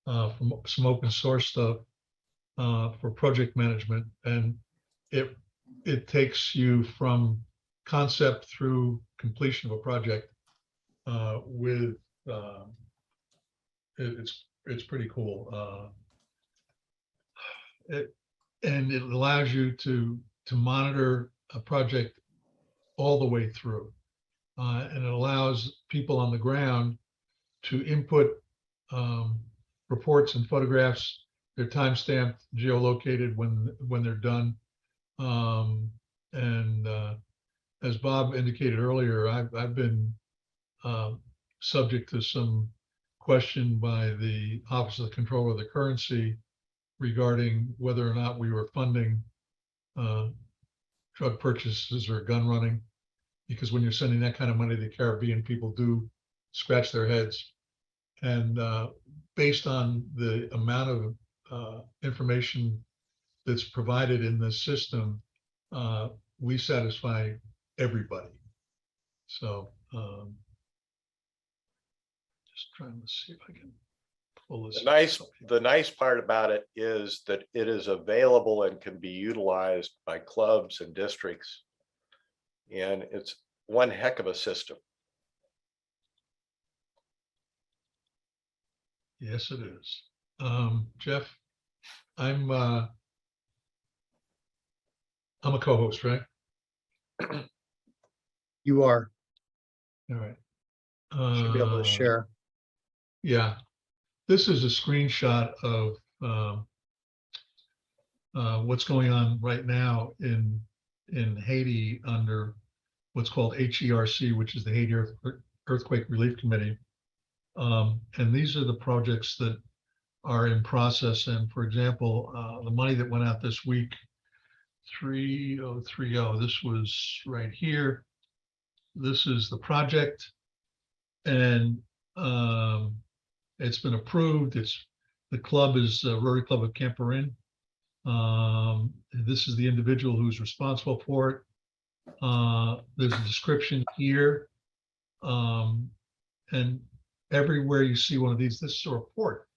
from some open source stuff for project management, and it takes you from concept through completion of a project with it's pretty cool. And it allows you to monitor a project all the way through, and it allows people on the ground to input reports and photographs. They're time-stamped, geolocated when they're done. And as Bob indicated earlier, I've been subject to some question by the Office of the Controller of the Currency regarding whether or not we were funding drug purchases or gun running, because when you're sending that kind of money to the Caribbean, people do scratch their heads. And based on the amount of information that's provided in this system, we satisfy everybody. So just trying to see if I can pull this. The nice part about it is that it is available and can be utilized by clubs and districts. And it's one heck of a system. Yes, it is. Jeff, I'm a co-host, right? You are, All right. should be able to share. Yeah, this is a screenshot of what's going on right now in Haiti under what's called HERC, which is the Haiti Earthquake Relief Committee. And these are the projects that are in process. And for example, the money that went out this week, 3030, this was right here. This is the project, and it's been approved. The club is Rotary Club of Camperin. This is the individual who's responsible for it. There's a description here, and everywhere you see one of these, this is a report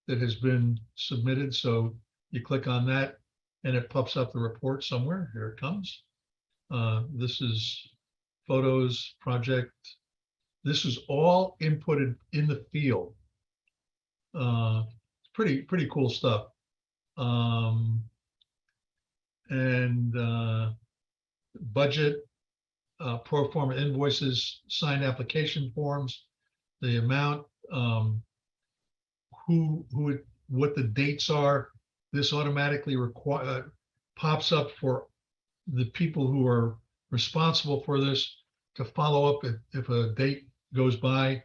that has been submitted. So you click on that and it pops up the report somewhere. Here it comes. This is photos, project. This is all inputted in the field. Pretty cool stuff. And budget, pro forma invoices, signed application forms, the amount, what the dates are. This automatically pops up for the people who are responsible for this to follow up if a date goes by.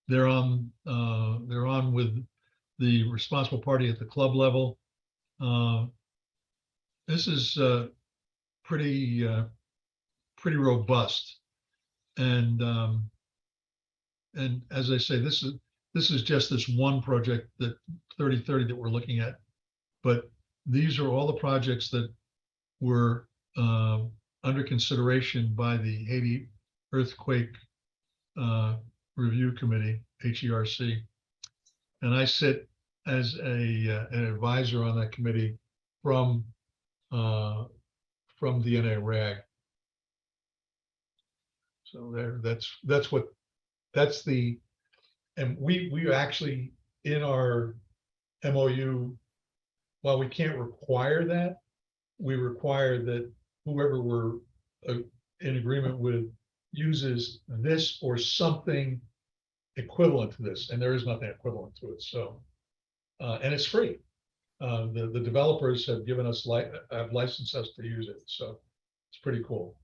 They're on with the responsible party at the club level. This is pretty robust, and as I say, this is just this one project, that 3030 that we're looking at, but these are all the projects that were under consideration by the Haiti Earthquake Review Committee, HERC, and I sit as an advisor on that committee from from DNA RAG. So there, that's the, and we actually, in our MOU, while we can't require that, we require that whoever we're in agreement with uses this or something equivalent to this, and there is nothing equivalent to it, so. And it's free. The developers have given us have licensed us to use it, so it's pretty cool.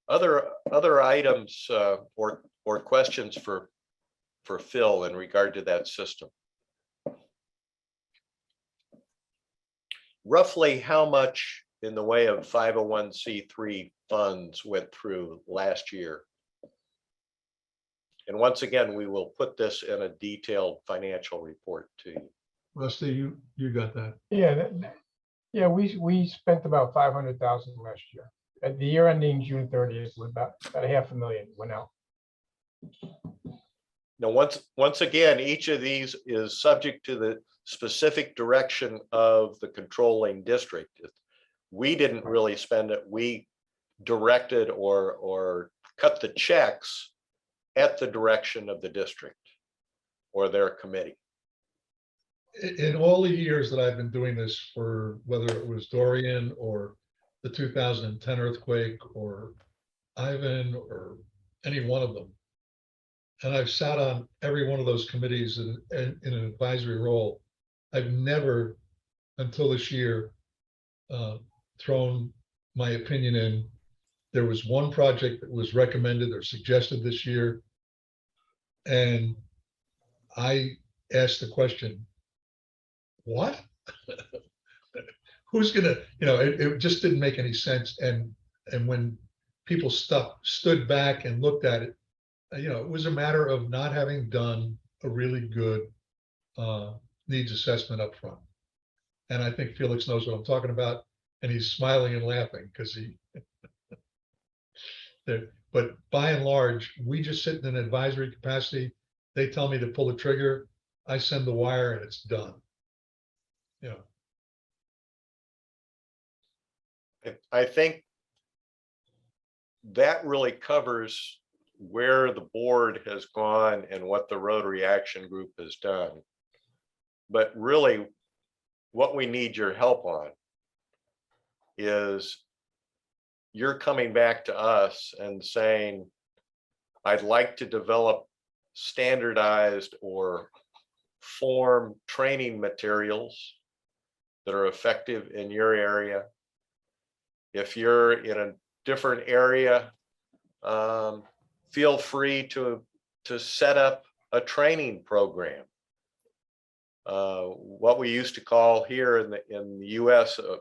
Other items or questions for Phil in regard to that system? Roughly how much in the way of 501c3 funds went through last year? And once again, we will put this in a detailed financial report to you. Rusty, you got that. Yeah, we spent about 500,000 last year. At the year ending June 30th, with about $500,000 went out. Now, once again, each of these is subject to the specific direction of the controlling district. We didn't really spend it. We directed or cut the checks at the direction of the district or their committee. In all the years that I've been doing this, for whether it was Dorian or the 2010 earthquake or Ivan or any one of them, and I've sat on every one of those committees in an advisory role, I've never until this year thrown my opinion in. There was one project that was recommended or suggested this year, and I asked the question, what? Who's gonna, it just didn't make any sense. And when people stood back and looked at it, it was a matter of not having done a really good needs assessment up front. And I think Felix knows what I'm talking about, and he's smiling and laughing because he but by and large, we just sit in an advisory capacity. They tell me to pull the trigger, I send the wire, and it's done. I think that really covers where the board has gone and what the Rotary Action Group has done. But really, what we need your help on is you're coming back to us and saying, I'd like to develop standardized or form training materials that are effective in your area. If you're in a different area, feel free to set up a training program. What we used to call here in the US, a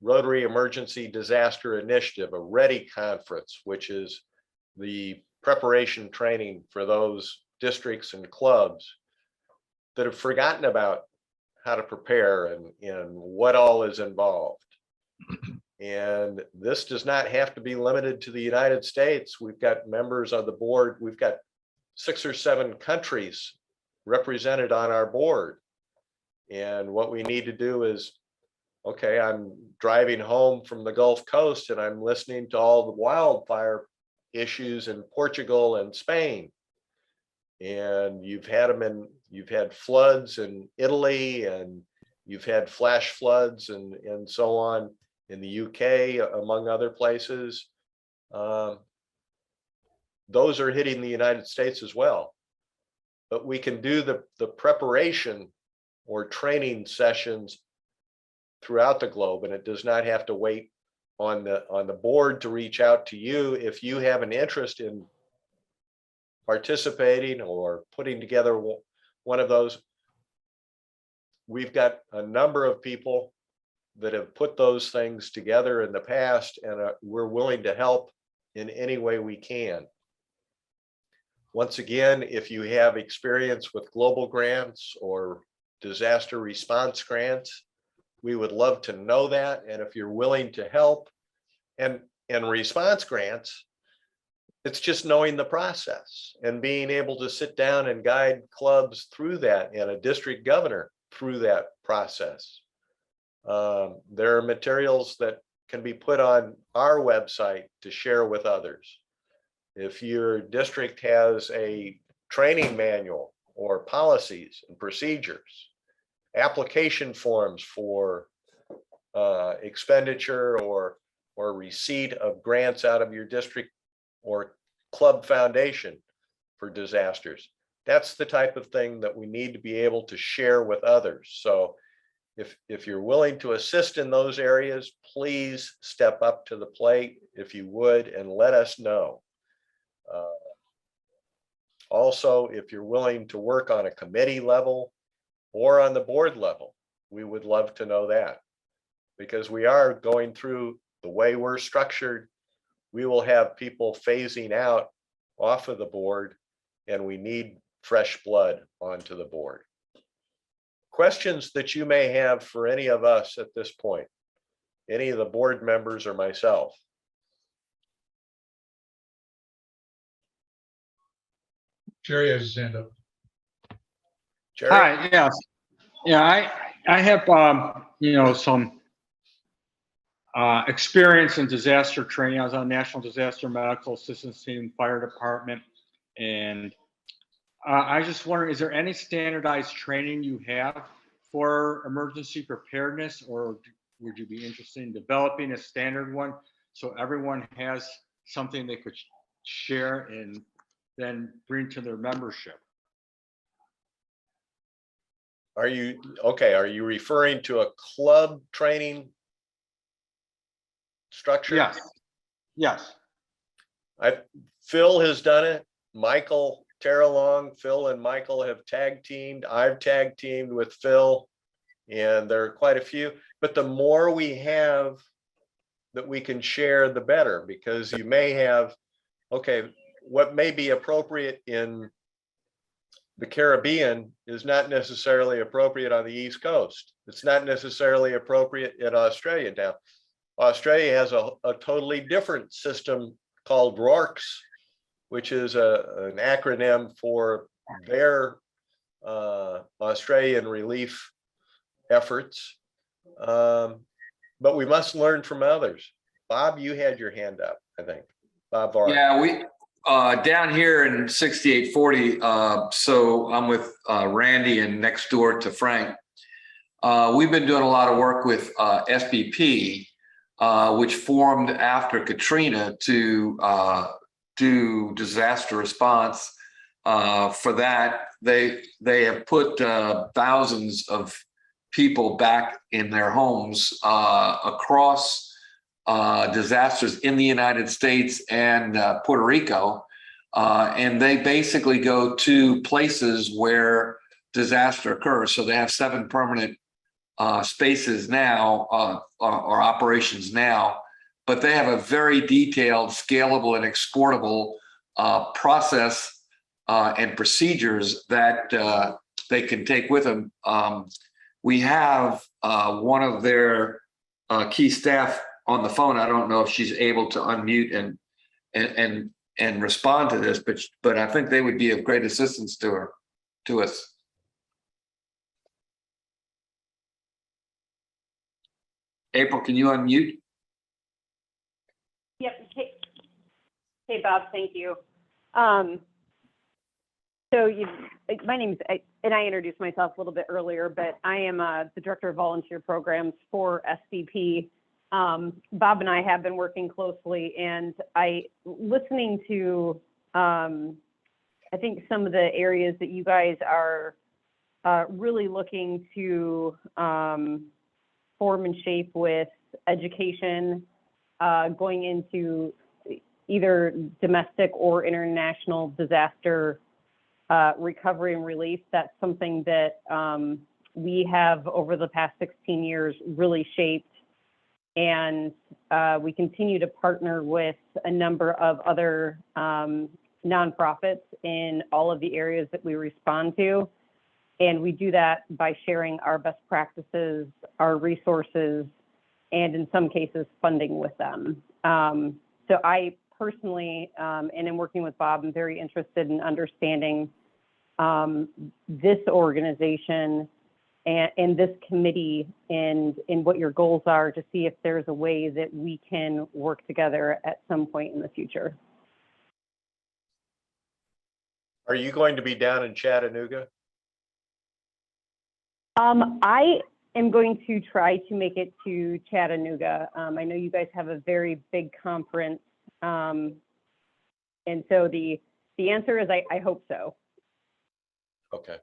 Rotary Emergency Disaster Initiative, a READY conference, which is the preparation training for those districts and clubs that have forgotten about how to prepare and what all is involved. And this does not have to be limited to the United States. We've got members of the board. We've got 6 or 7 countries represented on our board. And what we need to do is, okay, I'm driving home from the Gulf Coast and I'm listening to all the wildfire issues in Portugal and Spain. And you've had floods in Italy, and you've had flash floods and so on in the UK, among other places. Those are hitting the United States as well. But we can do the preparation or training sessions throughout the globe, and it does not have to wait on the board to reach out to you. If you have an interest in participating or putting together one of those, we've got a number of people that have put those things together in the past, and we're willing to help in any way we can. Once again, if you have experience with global grants or disaster response grants, we would love to know that. And if you're willing to help, and response grants, it's just knowing the process and being able to sit down and guide clubs through that. And a district governor through that process. There are materials that can be put on our website to share with others. If your district has a training manual or policies and procedures, application forms for expenditure or receipt of grants out of your district or club foundation for disasters, that's the type of thing that we need to be able to share with others. So if you're willing to assist in those areas, please step up to the plate if you would, and let us know. Also, if you're willing to work on a committee level or on the board level, we would love to know that, because we are going through the way we're structured. We will have people phasing out off of the board, and we need fresh blood onto the board. Questions that you may have for any of us at this point, any of the board members or myself? Jerry has his hand up. Jerry? Hi, yes. Yeah, I have, some experience in disaster training. I was on National Disaster Medical Assistance Team, Fire Department. And I just wondering, is there any standardized training you have for emergency preparedness, or would you be interested in developing a standard one so everyone has something they could share and then bring to their membership? Are you okay? Are you referring to a club training structure? Yes. Yes. Phil has done it. Michael Terralong, Phil and Michael have tag teamed. I've tag teamed with Phil, and there are quite a few. But the more we have that we can share, the better, because you may have, okay, what may be appropriate in the Caribbean is not necessarily appropriate on the East Coast. It's not necessarily appropriate in Australia. Now, Australia has a totally different system called RORCS, which is an acronym for their Australian relief efforts. But we must learn from others. Bob, you had your hand up, I think. Bob Varg. Yeah, we down here in 6840. So I'm with Randy and next door to Frank. We've been doing a lot of work with SBP, which formed after Katrina to do disaster response. For that, they have put thousands of people back in their homes across disasters in the United States and Puerto Rico. And they basically go to places where disaster occurs. So they have 7 permanent spaces now, or operations now, but they have a very detailed, scalable, and exportable process and procedures that they can take with them. We have one of their key staff on the phone. I don't know if she's able to unmute and respond to this, but I think they would be of great assistance to us. April, can you unmute? Yep. Hey, Bob, thank you. My name is, and I introduced myself a little bit earlier, but I am the Director of Volunteer Programs for SCP. Bob and I have been working closely, and listening to, I think some of the areas that you guys are really looking to form and shape with education, going into either domestic or international disaster recovery and relief. That's something that we have over the past 16 years really shaped. And we continue to partner with a number of other nonprofits in all of the areas that we respond to. And we do that by sharing our best practices, our resources, and in some cases, funding with them. So I personally, and in working with Bob, I'm very interested in understanding this organization and this committee and what your goals are to see if there's a way that we can work together at some point in the future. Are you going to be down in Chattanooga? I am going to try to make it to Chattanooga. I know you guys have a very big conference. And so the answer is I hope so. Okay.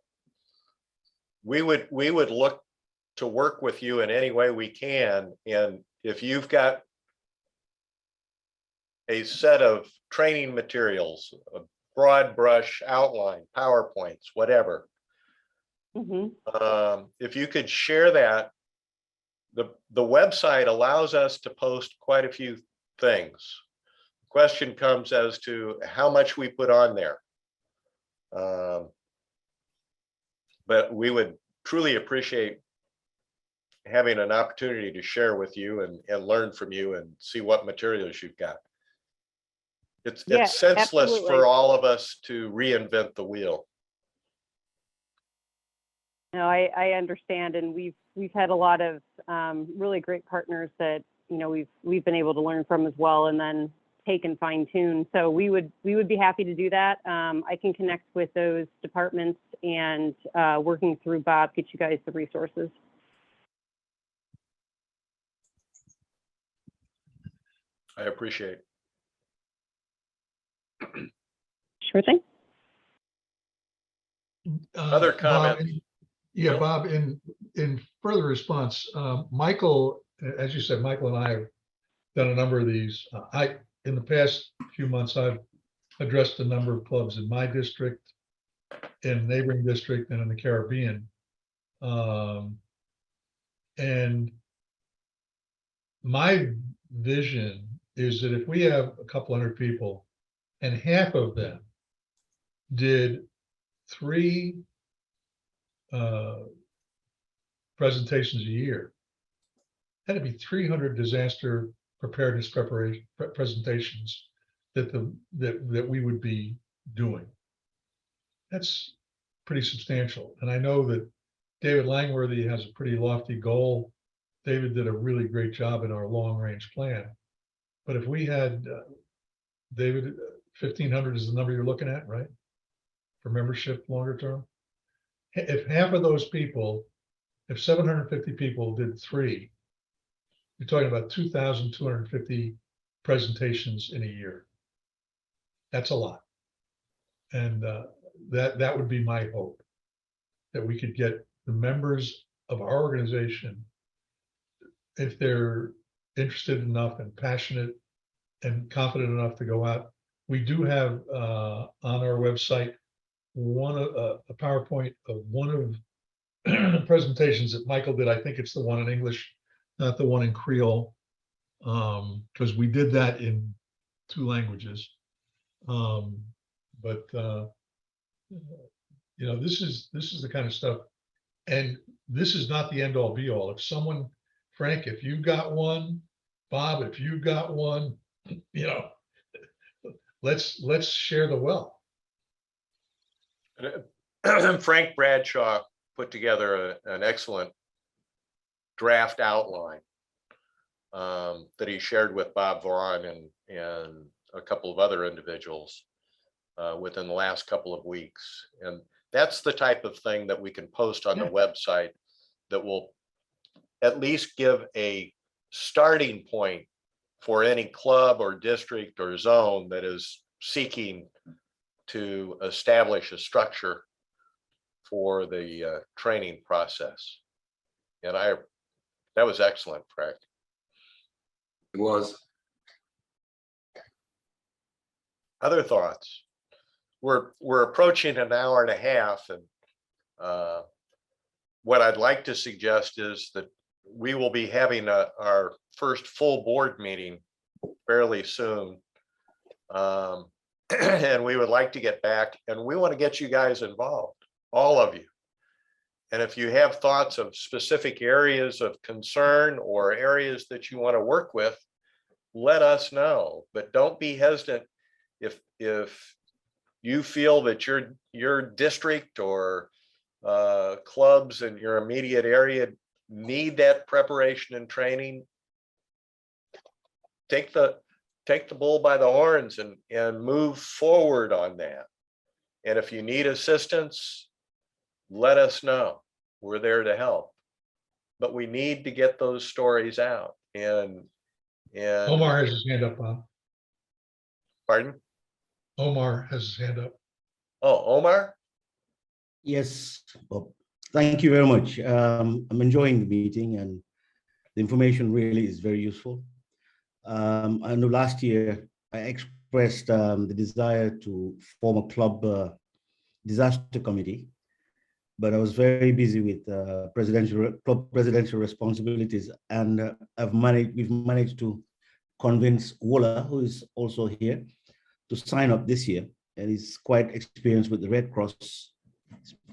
We would look to work with you in any way we can. And if you've got a set of training materials, a broad brush outline, PowerPoints, whatever, if you could share that, the website allows us to post quite a few things. The question comes as to how much we put on there. But we would truly appreciate having an opportunity to share with you and learn from you and see what materials you've got. It's senseless absolutely. for all of us to reinvent the wheel. No, I understand, and we've had a lot of really great partners that we've been able to learn from as well, and then take and fine tune. So we would be happy to do that. I can connect with those departments and working through Bob, get you guys the resources. I appreciate it. Sure thing. Other Bob, comments? Yeah, Bob, in further response, Michael, as you said, Michael and I have done a number of these. In the past few months, I've addressed a number of clubs in my district, in neighboring district, and in the Caribbean. And my vision is that if we have a couple hundred people and half of them did 3 presentations a year, that'd be 300 disaster preparedness presentations that we would be doing. That's pretty substantial. And I know that David Langworthy has a pretty lofty goal. David did a really great job in our long range plan. But if we had, David, 1,500 is the number you're looking at, right? For membership longer term. If half of those people, if 750 people did 3, you're talking about 2,250 presentations in a year. That's a lot. And that would be my hope, that we could get the members of our organization, if they're interested enough and passionate and confident enough to go out. We do have on our website a PowerPoint of one of the presentations that Michael did. I think it's the one in English, not the one in Creole, because we did that in 2 languages. But this is the kind of stuff, and this is not the end all be all. If someone, Frank, if you got one, Bob, if you got one, let's share the wealth. Frank Bradshaw put together an excellent draft outline that he shared with Bob Vaughn and a couple of other individuals within the last couple of weeks. And that's the type of thing that we can post on the website that will at least give a starting point for any club or district or zone that is seeking to establish a structure for the training process. And that was excellent, Frank. It was. Other thoughts? We're approaching an hour and a half, and what I'd like to suggest is that we will be having our first full board meeting fairly soon. And we would like to get back, and we want to get you guys involved, all of you. And if you have thoughts of specific areas of concern or areas that you want to work with, let us know. But don't be hesitant if you feel that your district or clubs in your immediate area need that preparation and training, take the bull by the horns and move forward on that. And if you need assistance, let us know. We're there to help. But we need to get those stories out. And Omar has his hand up, Bob. pardon? Omar has his hand up. Oh, Omar? Yes, Bob. Thank you very much. I'm enjoying the meeting, and the information really is very useful. I know last year I expressed the desire to form a club disaster committee, but I was very busy with club presidential responsibilities, and we've managed to convince Wola, who is also here, to sign up this year, and he's quite experienced with the Red Cross,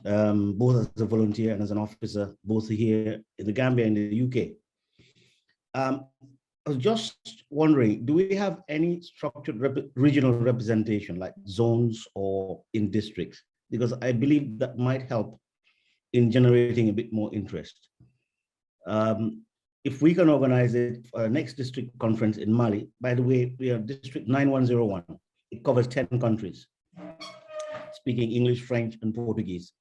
both as a volunteer and as an officer, both here in the Gambia and the UK. I was just wondering, do we have any structured regional representation, like zones or in districts? Because I believe that might help in generating a bit more interest. If we can organize it for our next district conference in Mali, by the way, we are District 9101. It covers 10 countries, speaking English, French, and Portuguese.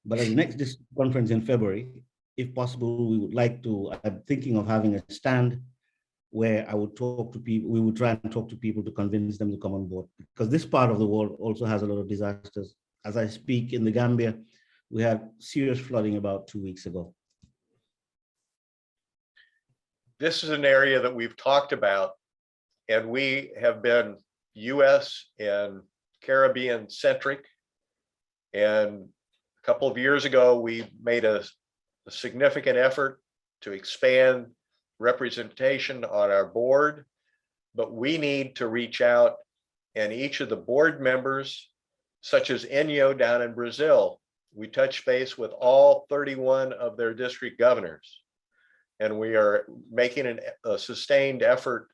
But at the next district conference in February, if possible, we would like to, I'm thinking of having a stand where I would talk to people, we would try and talk to people to convince them to come on board, because this part of the world also has a lot of disasters. As I speak, in the Gambia, we had serious flooding about 2 weeks ago. This is an area that we've talked about, and we have been US and Caribbean centric. And a couple of years ago, we made a significant effort to expand representation on our board, but we need to reach out, and each of the board members, such as Enyo down in Brazil, we touch base with all 31 of their district governors, and we are making a sustained effort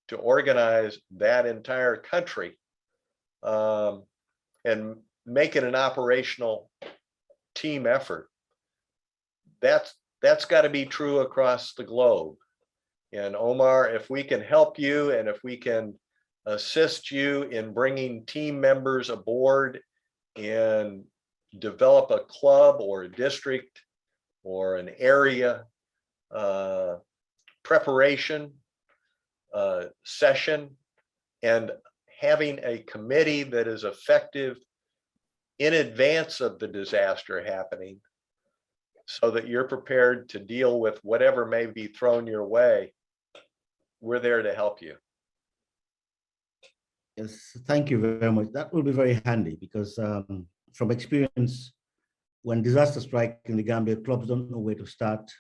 to organize that entire country and make it an operational team effort. That's got to be true across the globe. And Omar, if we can help you and if we can assist you in bringing team members aboard and develop a club or a district or an area preparation session, and having a committee that is effective in advance of the disaster happening, so that you're prepared to deal with whatever may be thrown your way, we're there to help you. Yes, thank you very much. That will be very handy, because from experience, when disasters strike in the Gambia, clubs don't know where to start.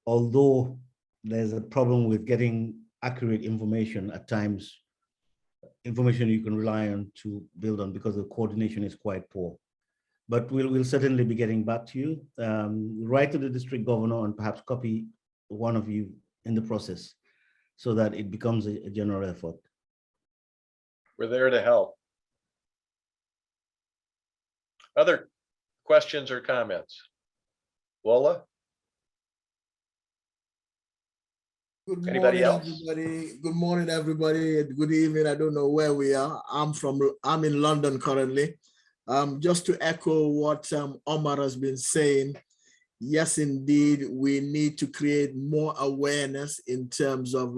Although there's a problem with getting accurate information at times, information you can rely on to build on, because the coordination is quite poor. But we'll certainly be getting back to you. Write to the district governor and perhaps copy one of you in the process, so that it becomes a general effort. We're there to help. Other questions or comments? Lola? Good Anybody morning, else? everybody. Good morning, everybody. Good evening. I don't know where we are. I'm in London currently. Just to echo what Omar has been saying, yes, indeed, we need to create more awareness in terms of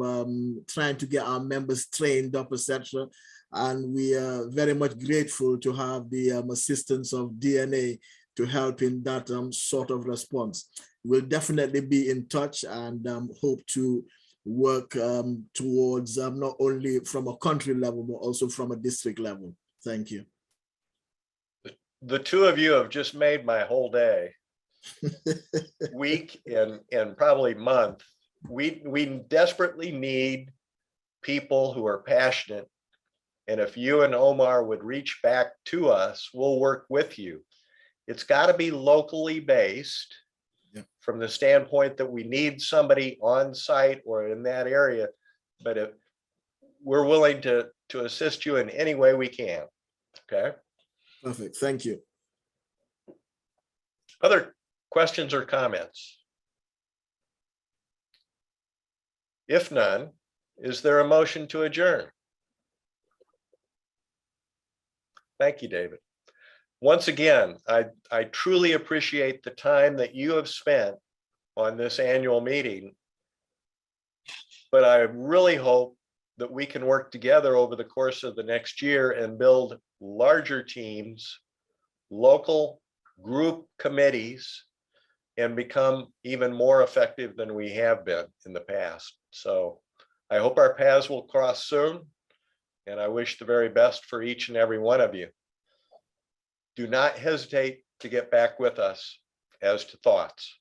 trying to get our members trained up, etc. And we are very much grateful to have the assistance of DNA to help in that sort of response. We'll definitely be in touch and hope to work towards not only from a country level, but also from a district level. Thank you. The two of you have just made my whole day, week and probably month. We desperately need people who are passionate. And if you and Omar would reach back to us, we'll work with you. It's got to be locally based, from the standpoint that we need somebody on site or in that area. But if we're willing to assist you in any way we can. Okay. Perfect. Thank you. Other questions or comments? If none, is there a motion to adjourn? Thank you, David. Once again, I truly appreciate the time that you have spent on this annual meeting. But I really hope that we can work together over the course of the next year and build larger teams, local group committees, and become even more effective than we have been in the past. So I hope our paths will cross soon, and I wish the very best for each and every one of you. Do not hesitate to get back with us as to thoughts.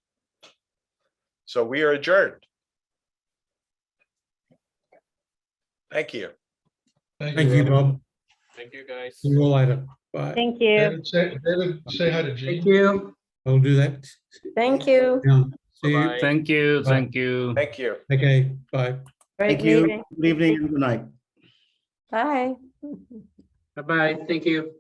So we are adjourned. Thank you. Thank Thank you, Robert. Bob. Thank you, guys. See you all later. Bye. Thank you. David, say hi to Jean. you. I'll do that. Thank you. Yeah. See you. Bye-bye. Thank you, Bye. thank you. Thank you. Okay, bye. Great Thank you. meeting. Good evening and good night. Bye. Bye-bye. Thank you.